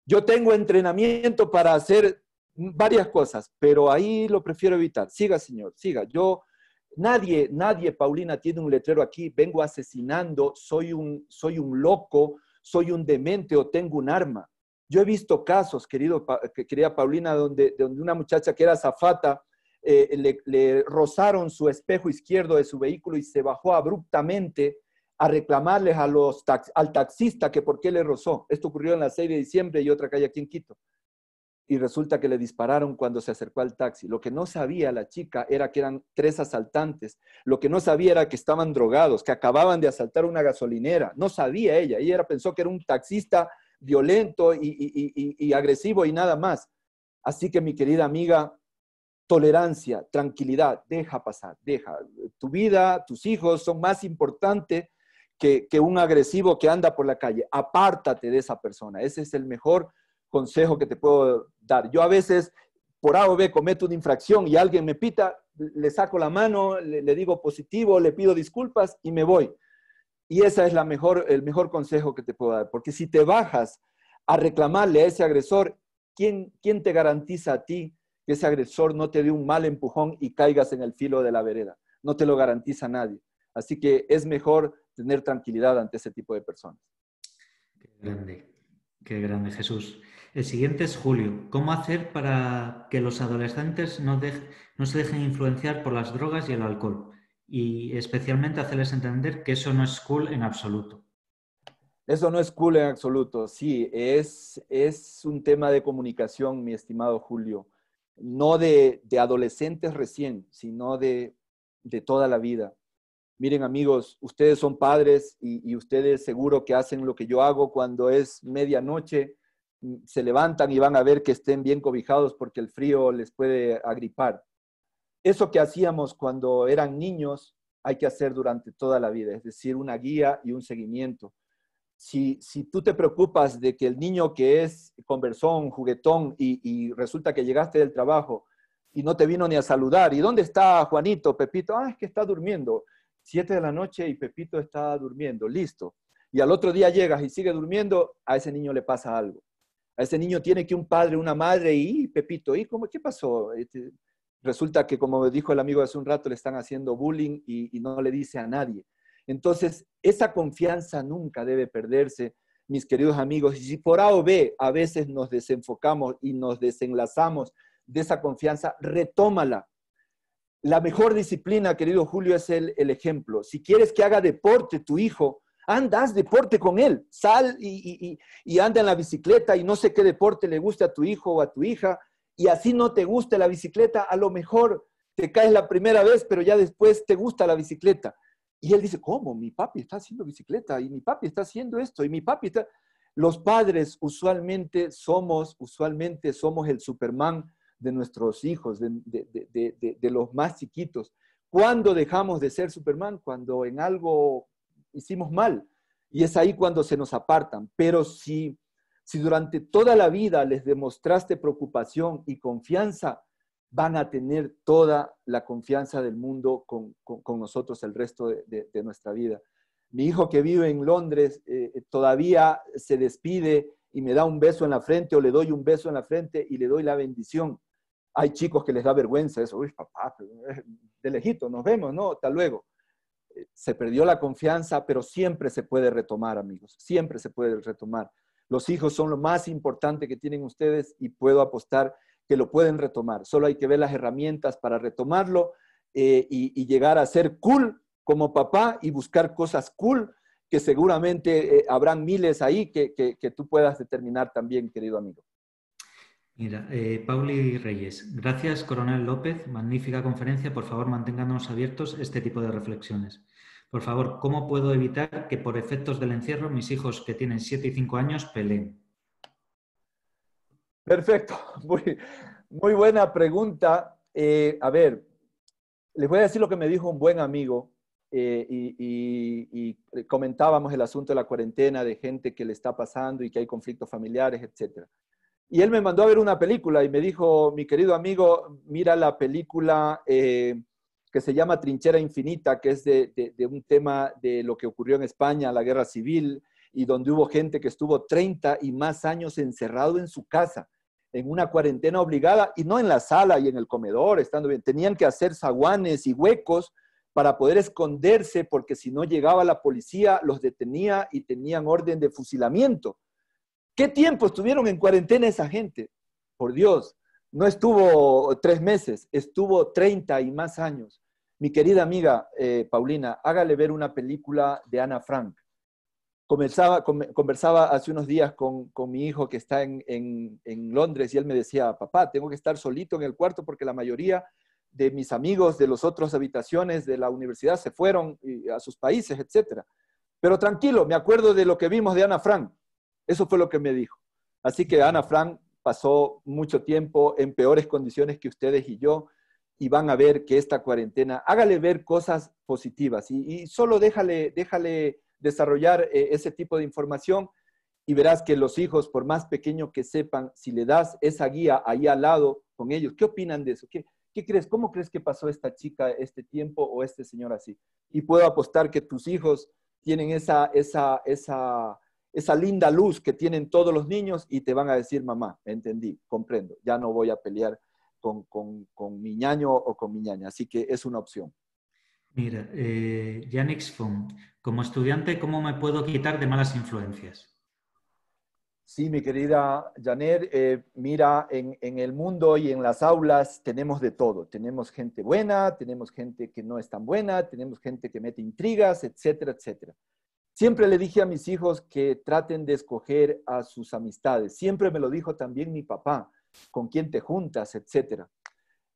Yo tengo entrenamiento para hacer varias cosas, pero ahí lo prefiero evitar. Siga, señor, siga. Nadie, Paulina, tiene un letrero aquí, vengo asesinando, soy un loco, soy un demente o tengo un arma. Yo he visto casos, querida Paulina, donde una muchacha que era azafata, le rozaron su espejo izquierdo de su vehículo y se bajó abruptamente a reclamarles al taxista que por qué le rozó. Esto ocurrió en la 6 de diciembre y otra calle aquí en Quito. y resulta que le dispararon cuando se acercó al taxi. Lo que no sabía la chica era que eran 3 asaltantes. Lo que no sabía era que estaban drogados, que acababan de asaltar una gasolinera. No sabía ella. Ella pensó que era un taxista violento y agresivo y nada más. Así que mi querida amiga, tolerancia, tranquilidad, deja pasar, deja. Tu vida, tus hijos son más importantes que un agresivo que anda por la calle. Apártate de esa persona. Ese es el mejor consejo que te puedo dar. Yo a veces, por A o B, cometo una infracción y alguien me pita, le saco la mano, le digo positivo, le pido disculpas y me voy. Y ese es el mejor consejo que te puedo dar. Porque si te bajas a reclamarle a ese agresor, ¿quién te garantiza a ti que ese agresor no te dé un mal empujón y caigas en el filo de la vereda? No te lo garantiza nadie. Así que es mejor tener tranquilidad ante ese tipo de personas. Qué grande, Jesús. El siguiente es Julio. ¿Cómo hacer para que los adolescentes no se dejen influenciar por las drogas y el alcohol? Y especialmente hacerles entender que eso no es cool en absoluto. Eso no es cool en absoluto. Sí, es un tema de comunicación, mi estimado Julio. No de adolescentes recién, sino de toda la vida. Miren, amigos, ustedes son padres y ustedes seguro que hacen lo que yo hago cuando es medianoche, se levantan y van a ver que estén bien cobijados porque el frío les puede agripar. Eso que hacíamos cuando eran niños hay que hacer durante toda la vida, es decir, una guía y un seguimiento. Si tú te preocupas de que el niño que es conversón, juguetón y resulta que llegaste del trabajo y no te vino ni a saludar, ¿y dónde está Juanito, Pepito? Ah, es que está durmiendo. 7 de la noche y Pepito está durmiendo, listo. Y al otro día llegas y sigue durmiendo, a ese niño le pasa algo. A ese niño tiene que un padre, una madre, y Pepito, ¿y cómo, qué pasó? Resulta que, como dijo el amigo hace un rato, le están haciendo bullying y no le dice a nadie. Entonces, esa confianza nunca debe perderse, mis queridos amigos. Y si por A o B a veces nos desenfocamos y nos desenlazamos de esa confianza, retómala. La mejor disciplina, querido Julio, es el ejemplo. Si quieres que haga deporte tu hijo, anda, haz deporte con él. Sal y anda en la bicicleta y no sé qué deporte le guste a tu hijo o a tu hija. Y así no te guste la bicicleta, a lo mejor te caes la primera vez, pero ya después te gusta la bicicleta. Y él dice, ¿cómo? Mi papi está haciendo bicicleta y mi papi está haciendo esto y mi papi está... Los padres usualmente somos el Superman de nuestros hijos, de los más chiquitos. ¿Cuándo dejamos de ser Superman? Cuando en algo hicimos mal. Y es ahí cuando se nos apartan. Pero si durante toda la vida les demostraste preocupación y confianza, van a tener toda la confianza del mundo con nosotros el resto de nuestra vida. Mi hijo que vive en Londres todavía se despide y me da un beso en la frente o le doy un beso en la frente y le doy la bendición. Hay chicos que les da vergüenza eso. Uy, papá, de lejito, nos vemos, ¿no? Hasta luego. Se perdió la confianza, pero siempre se puede retomar, amigos. Siempre se puede retomar. Los hijos son lo más importante que tienen ustedes y puedo apostar que lo pueden retomar. Solo hay que ver las herramientas para retomarlo y llegar a ser cool como papá y buscar cosas cool que seguramente habrán miles ahí que tú puedas determinar también, querido amigo. Mira, Pauli Reyes, gracias, Coronel López, magnífica conferencia. Por favor, manténganos abiertos este tipo de reflexiones. Por favor, ¿cómo puedo evitar que por efectos del encierro mis hijos que tienen 7 y 5 años peleen? Perfecto, muy buena pregunta. A ver, les voy a decir lo que me dijo un buen amigo y comentábamos el asunto de la cuarentena, de gente que le está pasando y que hay conflictos familiares, etc. Y él me mandó a ver una película y me dijo, mi querido amigo, mira la película que se llama Trinchera Infinita, que es de un tema de lo que ocurrió en España, la guerra civil, y donde hubo gente que estuvo 30 y más años encerrado en su casa, en una cuarentena obligada, y no en la sala y en el comedor, estando bien. Tenían que hacer zaguanes y huecos para poder esconderse, porque si no llegaba la policía, los detenía y tenían orden de fusilamiento. ¿Qué tiempo estuvieron en cuarentena esa gente? Por Dios, no estuvo 3 meses, estuvo 30 y más años. Mi querida amiga Paulina, hágale ver una película de Ana Frank. Conversaba hace unos días con mi hijo que está en Londres y él me decía, papá, tengo que estar solito en el cuarto porque la mayoría de mis amigos de las otras habitaciones de la universidad se fueron a sus países, etcétera. Pero tranquilo, me acuerdo de lo que vimos de Ana Frank. Eso fue lo que me dijo. Así que Ana Frank pasó mucho tiempo en peores condiciones que ustedes y yo, y van a ver que esta cuarentena, hágale ver cosas positivas y solo déjale desarrollar ese tipo de información y verás que los hijos, por más pequeño que sepan, si le das esa guía ahí al lado con ellos, ¿qué opinan de eso? ¿Qué crees? ¿Cómo crees que pasó esta chica este tiempo o este señor así? Y puedo apostar que tus hijos tienen esa linda luz que tienen todos los niños y te van a decir, mamá, entendí, comprendo, ya no voy a pelear con mi ñaño o con mi ñaña. Así que es una opción. Mira, Yannick Fong, como estudiante, ¿cómo me puedo quitar de malas influencias? Sí, mi querida Janet, mira, en el mundo y en las aulas tenemos de todo. Tenemos gente buena, tenemos gente que no es tan buena, tenemos gente que mete intrigas, etcétera, etcétera. Siempre le dije a mis hijos que traten de escoger a sus amistades. Siempre me lo dijo también mi papá, con quién te juntas, etcétera.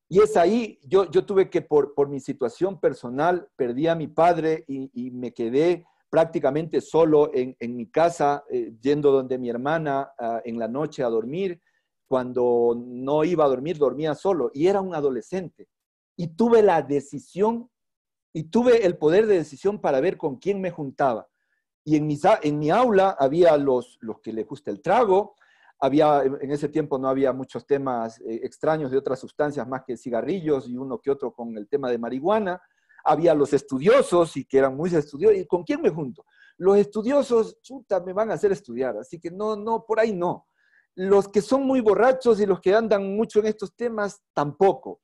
Y es ahí, yo tuve que, por mi situación personal, perdí a mi padre y me quedé prácticamente solo en mi casa, yendo donde mi hermana en la noche a dormir. Cuando no iba a dormir, dormía solo y era un adolescente. Y tuve la decisión y tuve el poder de decisión para ver con quién me juntaba. Y en mi aula había los que les gusta el trago, en ese tiempo no había muchos temas extraños de otras sustancias más que cigarrillos y uno que otro con el tema de marihuana. Había los estudiosos y que eran muy estudiosos. ¿Y con quién me junto? Los estudiosos, chuta, me van a hacer estudiar, así que no, por ahí no. Los que son muy borrachos y los que andan mucho en estos temas, tampoco.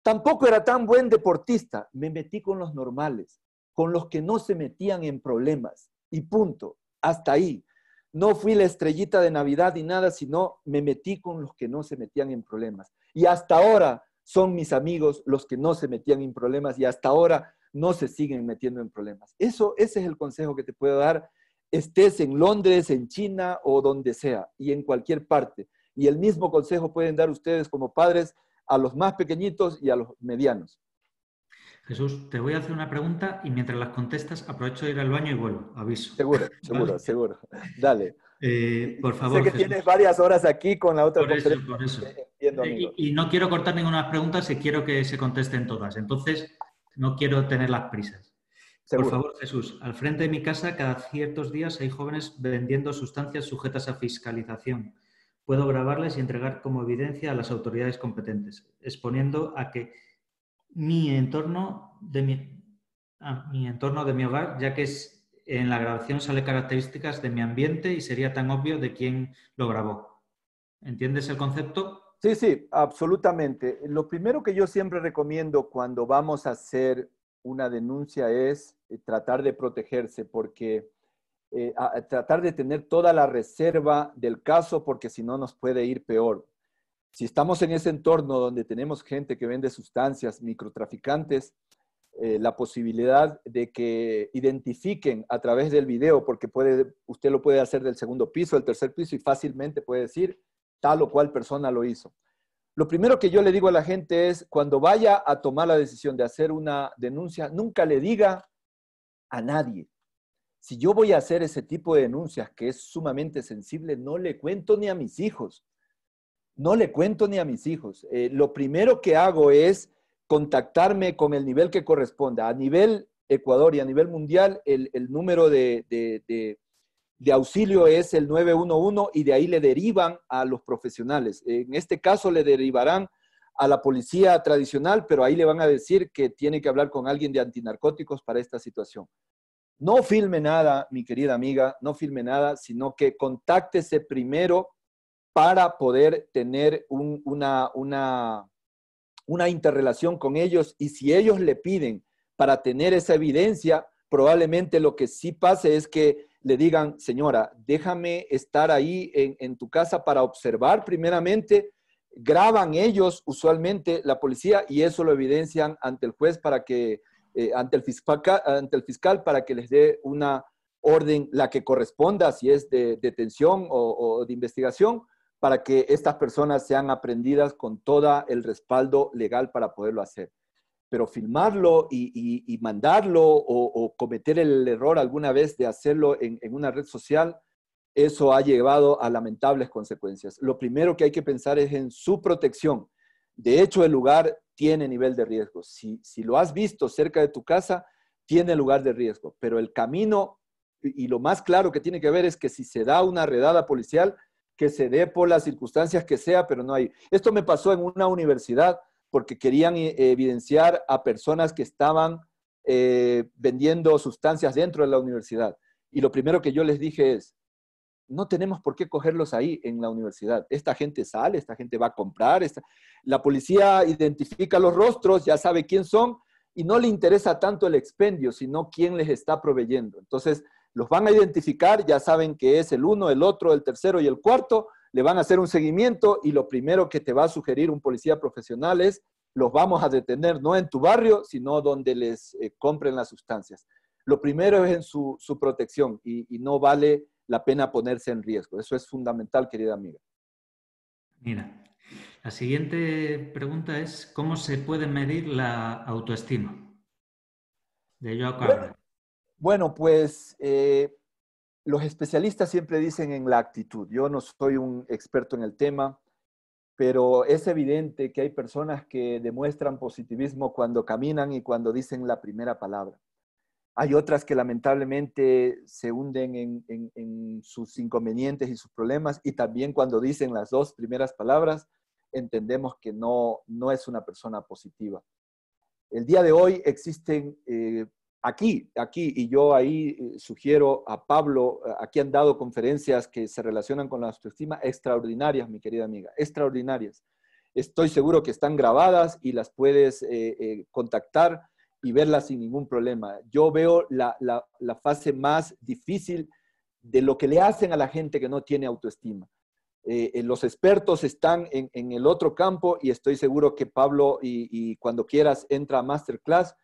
Tampoco era tan buen deportista. Me metí con los normales, con los que no se metían en problemas. Y punto. Hasta ahí. No fui la estrellita de Navidad ni nada, sino me metí con los que no se metían en problemas. Y hasta ahora son mis amigos los que no se metían en problemas y hasta ahora no se siguen metiendo en problemas. Ese es el consejo que te puedo dar, estés en Londres, en China o donde sea y en cualquier parte. Y el mismo consejo pueden dar ustedes como padres a los más pequeñitos y a los medianos. Jesús, te voy a hacer una pregunta y mientras las contestas aprovecho de ir al baño y vuelvo, aviso. Seguro, ¿Vale? seguro. Dale. Por Sé favor, que Jesús. tienes varias horas aquí con la otra Por eso, conferencia. por eso. Entiendo, amigo. Y no quiero cortar ninguna pregunta si quiero que se contesten todas. Entonces, no quiero tener las prisas. Por Seguro. favor, Jesús, al frente de mi casa cada ciertos días hay jóvenes vendiendo sustancias sujetas a fiscalización. Puedo grabarles y entregar como evidencia a las autoridades competentes, exponiendo a que mi entorno de mi hogar, ya que en la grabación sale características de mi ambiente y sería tan obvio de quién lo grabó. ¿Entiendes el concepto? Sí, absolutamente. Lo primero que yo siempre recomiendo cuando vamos a hacer una denuncia es tratar de protegerse, porque tratar de tener toda la reserva del caso, porque si no nos puede ir peor. Si estamos en ese entorno donde tenemos gente que vende sustancias, microtraficantes, la posibilidad de que identifiquen a través del video, porque usted lo puede hacer del segundo piso, del tercer piso y fácilmente puede decir tal o cual persona lo hizo. Lo primero que yo le digo a la gente es, cuando vaya a tomar la decisión de hacer una denuncia, nunca le diga a nadie. Si yo voy a hacer ese tipo de denuncias que es sumamente sensible, no le cuento ni a mis hijos. No le cuento ni a mis hijos. Lo primero que hago es contactarme con el nivel que corresponda. A nivel Ecuador y a nivel mundial, el número de auxilio es el 911 y de ahí le derivan a los profesionales. En este caso le derivarán a la policía tradicional, pero ahí le van a decir que tiene que hablar con alguien de antinarcóticos para esta situación. No filme nada, mi querida amiga, no filme nada, sino que contáctese primero para poder tener una interrelación con ellos, y si ellos le piden para tener esa evidencia, probablemente lo que sí pase es que le digan, señora, déjame estar ahí en tu casa para observar primeramente. Graban ellos usualmente la policía y eso lo evidencian ante el juez para que, ante el fiscal para que les dé una orden, la que corresponda, si es de detención o de investigación, para que estas personas sean aprendidas con todo el respaldo legal para poderlo hacer. Pero filmarlo y mandarlo o cometer el error alguna vez de hacerlo en una red social, eso ha llevado a lamentables consecuencias. Lo primero que hay que pensar es en su protección. De hecho, el lugar tiene nivel de riesgo. Si lo has visto cerca de tu casa, tiene lugar de riesgo. Pero el camino y lo más claro que tiene que ver es que si se da una redada policial, que se dé por las circunstancias que sea, pero no hay. Esto me pasó en una universidad porque querían evidenciar a personas que estaban vendiendo sustancias dentro de la universidad. Y lo primero que yo les dije es, no tenemos por qué cogerlos ahí en la universidad. Esta gente sale, esta gente va a comprar. La policía identifica los rostros, ya sabe quién son y no le interesa tanto el expendio, sino quién les está proveyendo. Entonces, los van a identificar, ya saben que es el uno, el otro, el tercero y el cuarto, le van a hacer un seguimiento y lo primero que te va a sugerir un policía profesional es, los vamos a detener no en tu barrio, sino donde les compren las sustancias. Lo primero es en su protección y no vale la pena ponerse en riesgo. Eso es fundamental, querida amiga. Mira, la siguiente pregunta es, ¿cómo se puede medir la autoestima? De Joao Cabral. Bueno, pues los especialistas siempre dicen en la actitud. Yo no soy un experto en el tema, pero es evidente que hay personas que demuestran positivismo cuando caminan y cuando dicen la primera palabra. Hay otras que lamentablemente se hunden en sus inconvenientes y sus problemas y también cuando dicen las dos primeras palabras entendemos que no es una persona positiva. El día de hoy existen aquí, y yo ahí sugiero a Pablo, aquí han dado conferencias que se relacionan con la autoestima extraordinarias, mi querida amiga, extraordinarias. Estoy seguro que están grabadas y las puedes contactar y verlas sin ningún problema. Yo veo la fase más difícil de lo que le hacen a la gente que no tiene autoestima. Los expertos están en el otro campo y estoy seguro que Pablo y cuando quieras entra a Masterclass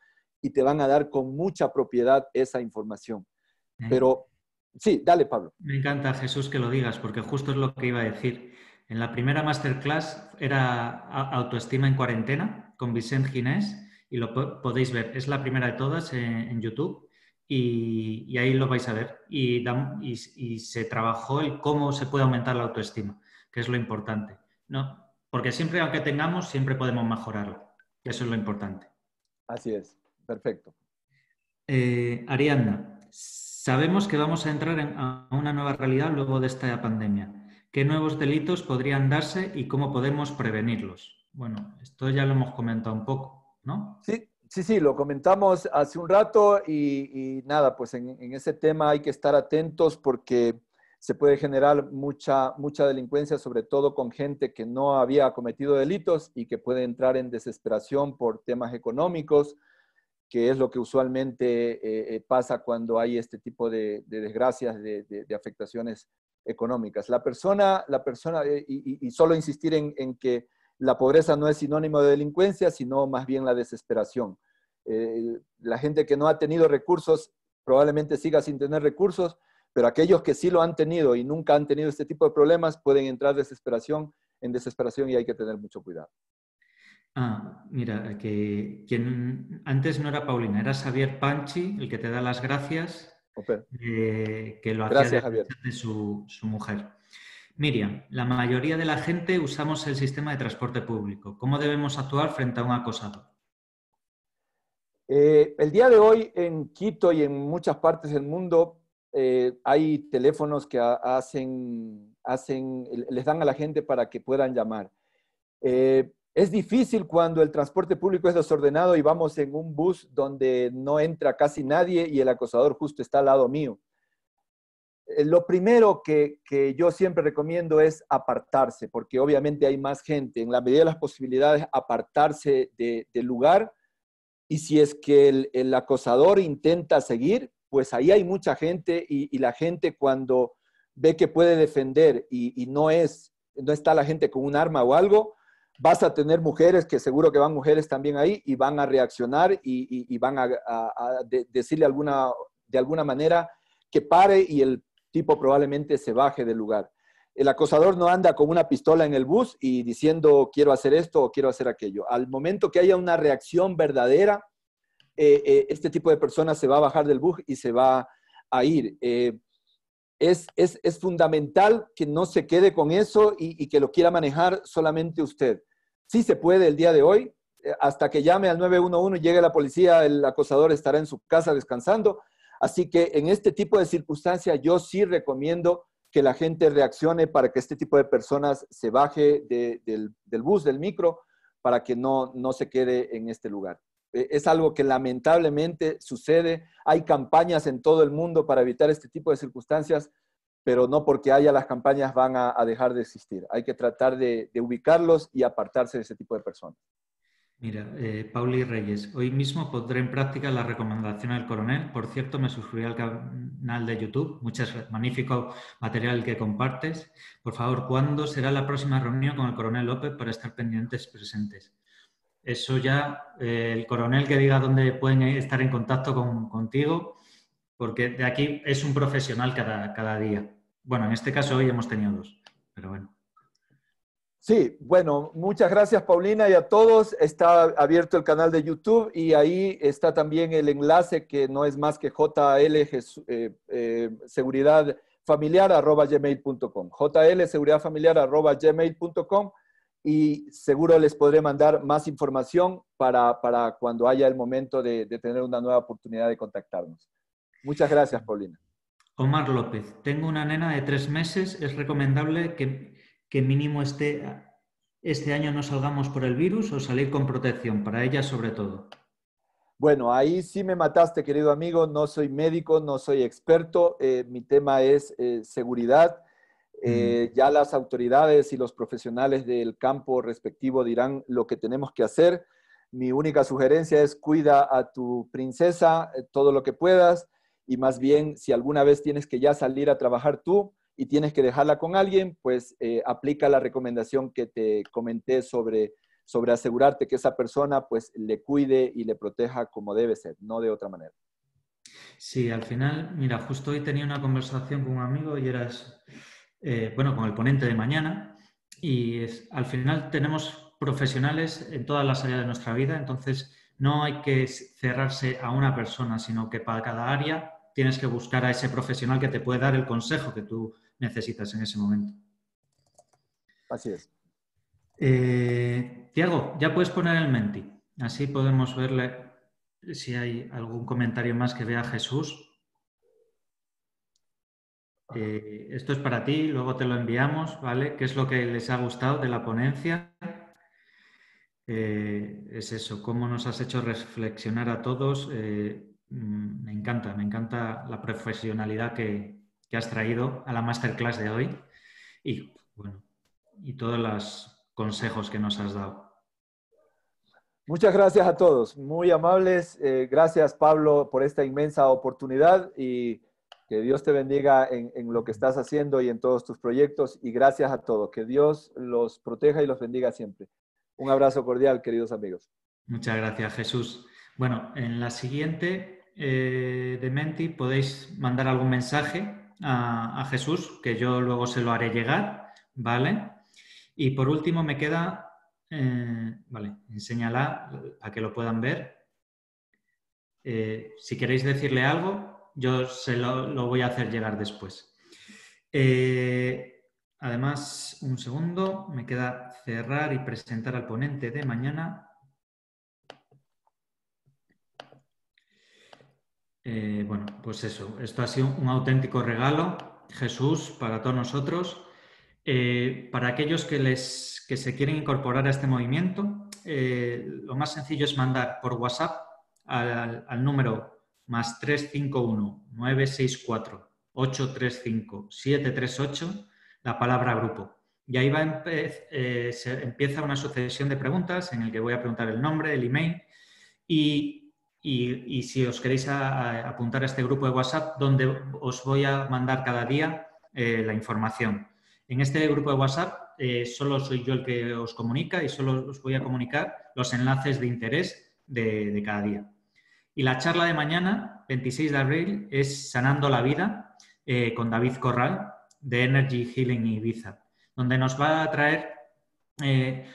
y te van a dar con mucha propiedad esa información. Pero sí, dale Pablo. Me encanta, Jesús, que lo digas, porque justo es lo que iba a decir. En la primera Masterclass era autoestima en cuarentena con Vicent Ginés y lo podéis ver. Es la primera de todas en YouTube y ahí lo vais a ver. Y se trabajó el cómo se puede aumentar la autoestima, que es lo importante. ¿No? Porque siempre, aunque tengamos, siempre podemos mejorarla. Eso es lo importante. Así es, perfecto. Ariadna, sabemos que vamos a entrar a una nueva realidad luego de esta pandemia. ¿Qué nuevos delitos podrían darse y cómo podemos prevenirlos? Bueno, esto ya lo hemos comentado un poco, ¿no? Sí, lo comentamos hace un rato y nada, pues en ese tema hay que estar atentos porque se puede generar mucha delincuencia, sobre todo con gente que no había cometido delitos y que puede entrar en desesperación por temas económicos, que es lo que usualmente pasa cuando hay este tipo de desgracias, de afectaciones económicas. La persona y solo insistir en que la pobreza no es sinónimo de delincuencia, sino más bien la desesperación. La gente que no ha tenido recursos probablemente siga sin tener recursos, pero aquellos que sí lo han tenido y nunca han tenido este tipo de problemas pueden entrar en desesperación y hay que tener mucho cuidado. Mira, que quien antes no era Paulina, era Xavier Panchi, el que te da las gracias, que lo hacía de su mujer. Miriam, la mayoría de la gente usamos el sistema de transporte público. ¿Cómo debemos actuar frente a un acosador? El día de hoy en Quito y en muchas partes del mundo hay teléfonos que les dan a la gente para que puedan llamar. Es difícil cuando el transporte público es desordenado y vamos en un bus donde no entra casi nadie y el acosador justo está al lado mío. Lo primero que yo siempre recomiendo es apartarse, porque obviamente hay más gente. En la medida de las posibilidades, apartarse del lugar. Y si es que el acosador intenta seguir, pues ahí hay mucha gente y la gente cuando ve que puede defender y no está la gente con un arma o algo, vas a tener mujeres, que seguro que van mujeres también ahí, y van a reaccionar y van a decirle de alguna manera que pare y el tipo probablemente se baje del lugar. El acosador no anda con una pistola en el bus y diciendo quiero hacer esto o quiero hacer aquello. Al momento que haya una reacción verdadera, este tipo de personas se va a bajar del bus y se va a ir. Es fundamental que no se quede con eso y que lo quiera manejar solamente usted. Sí se puede el día de hoy, hasta que llame al 911 y llegue la policía, el acosador estará en su casa descansando. Así que en este tipo de circunstancias yo sí recomiendo que la gente reaccione para que este tipo de personas se baje del bus, del micro, para que no se quede en este lugar. Es algo que lamentablemente sucede. Hay campañas en todo el mundo para evitar este tipo de circunstancias, pero no porque haya las campañas van a dejar de existir. Hay que tratar de ubicarlos y apartarse de ese tipo de personas. Mira, Pauli Reyes, hoy mismo pondré en práctica la recomendación del coronel. Por cierto, me suscribí al canal de YouTube. Muchas gracias. Magnífico material que compartes. Por favor, ¿cuándo será la próxima reunión con el coronel López para estar pendientes presentes? Eso ya, el coronel que diga dónde pueden estar en contacto contigo, porque de aquí es un profesional cada día. Bueno, en este caso hoy hemos tenido dos, pero bueno. Sí, bueno, muchas gracias Paulina y a todos. Está abierto el canal de YouTube y ahí está también el enlace que no es más que jlseguridadfamiliar@gmail.com. jlseguridadfamiliar@gmail.com y seguro les podré mandar más información para cuando haya el momento de tener una nueva oportunidad de contactarnos. Muchas gracias, Paulina. Omar López, tengo una nena de 3 meses. ¿Es recomendable que mínimo este año no salgamos por el virus o salir con protección? Para ella sobre todo. Bueno, ahí sí me mataste, querido amigo. No soy médico, no soy experto. Mi tema es seguridad. Ya las autoridades y los profesionales del campo respectivo dirán lo que tenemos que hacer. Mi única sugerencia es cuida a tu princesa todo lo que puedas y más bien si alguna vez tienes que ya salir a trabajar tú y tienes que dejarla con alguien, pues aplica la recomendación que te comenté sobre asegurarte que esa persona pues le cuide y le proteja como debe ser, no de otra manera. Sí, al final, mira, justo hoy tenía una conversación con un amigo y bueno, con el ponente de mañana y al final tenemos profesionales en todas las áreas de nuestra vida, entonces no hay que cerrarse a una persona, sino que para cada área tienes que buscar a ese profesional que te puede dar el consejo que tú necesitas en ese momento. Así es. Tiago, ya puedes poner el Menti, así podemos verle si hay algún comentario más que vea Jesús. Esto es para ti, luego te lo enviamos, ¿vale? ¿Qué es lo que les ha gustado de la ponencia? Es eso, cómo nos has hecho reflexionar a todos. Me encanta la profesionalidad que has traído a la masterclass de hoy y, bueno, y todos los consejos que nos has dado. Muchas gracias a todos, muy amables. Gracias, Pablo, por esta inmensa oportunidad y que Dios te bendiga en lo que estás haciendo y en todos tus proyectos. Y gracias a todos. Que Dios los proteja y los bendiga siempre. Un abrazo cordial, queridos amigos. Muchas gracias, Jesús. Bueno, en la siguiente de Menti podéis mandar algún mensaje a Jesús, que yo luego se lo haré llegar, ¿vale? Y por último me queda... vale, enséñala para que lo puedan ver. Si queréis decirle algo, yo se lo voy a hacer llegar después. Además, un segundo, me queda cerrar y presentar al ponente de mañana. Bueno, pues eso, esto ha sido un auténtico regalo, Jesús, para todos nosotros. Para aquellos que se quieren incorporar a este movimiento, lo más sencillo es mandar por WhatsApp al número +351 964 835 738 la palabra grupo. Y ahí se empieza una sucesión de preguntas en el que voy a preguntar el nombre, el email y si os queréis apuntar a este grupo de WhatsApp donde os voy a mandar cada día la información. En este grupo de WhatsApp solo soy yo el que os comunica y solo os voy a comunicar los enlaces de interés de cada día. Y la charla de mañana 26 de abril es Sanando la Vida con David Corral de Energy Healing Ibiza, donde nos va a traer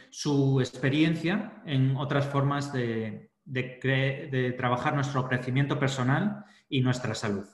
su experiencia en otras formas de trabajar nuestro crecimiento personal y nuestra salud.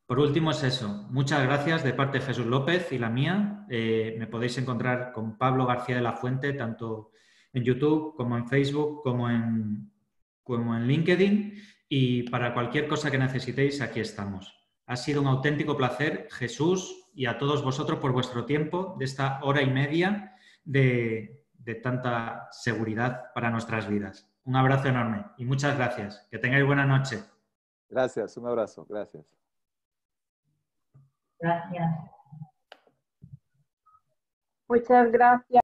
Por último es eso. Muchas gracias de parte de Jesús López y la mía. Me podéis encontrar con Pablo García de la Fuente, tanto en YouTube como en Facebook, como en LinkedIn. Y para cualquier cosa que necesitéis, aquí estamos. Ha sido un auténtico placer, Jesús, y a todos vosotros por vuestro tiempo de esta hora y media de tanta seguridad para nuestras vidas. Un abrazo enorme y muchas gracias. Que tengáis buena noche. Gracias, un abrazo. Gracias. Gracias. Muchas gracias.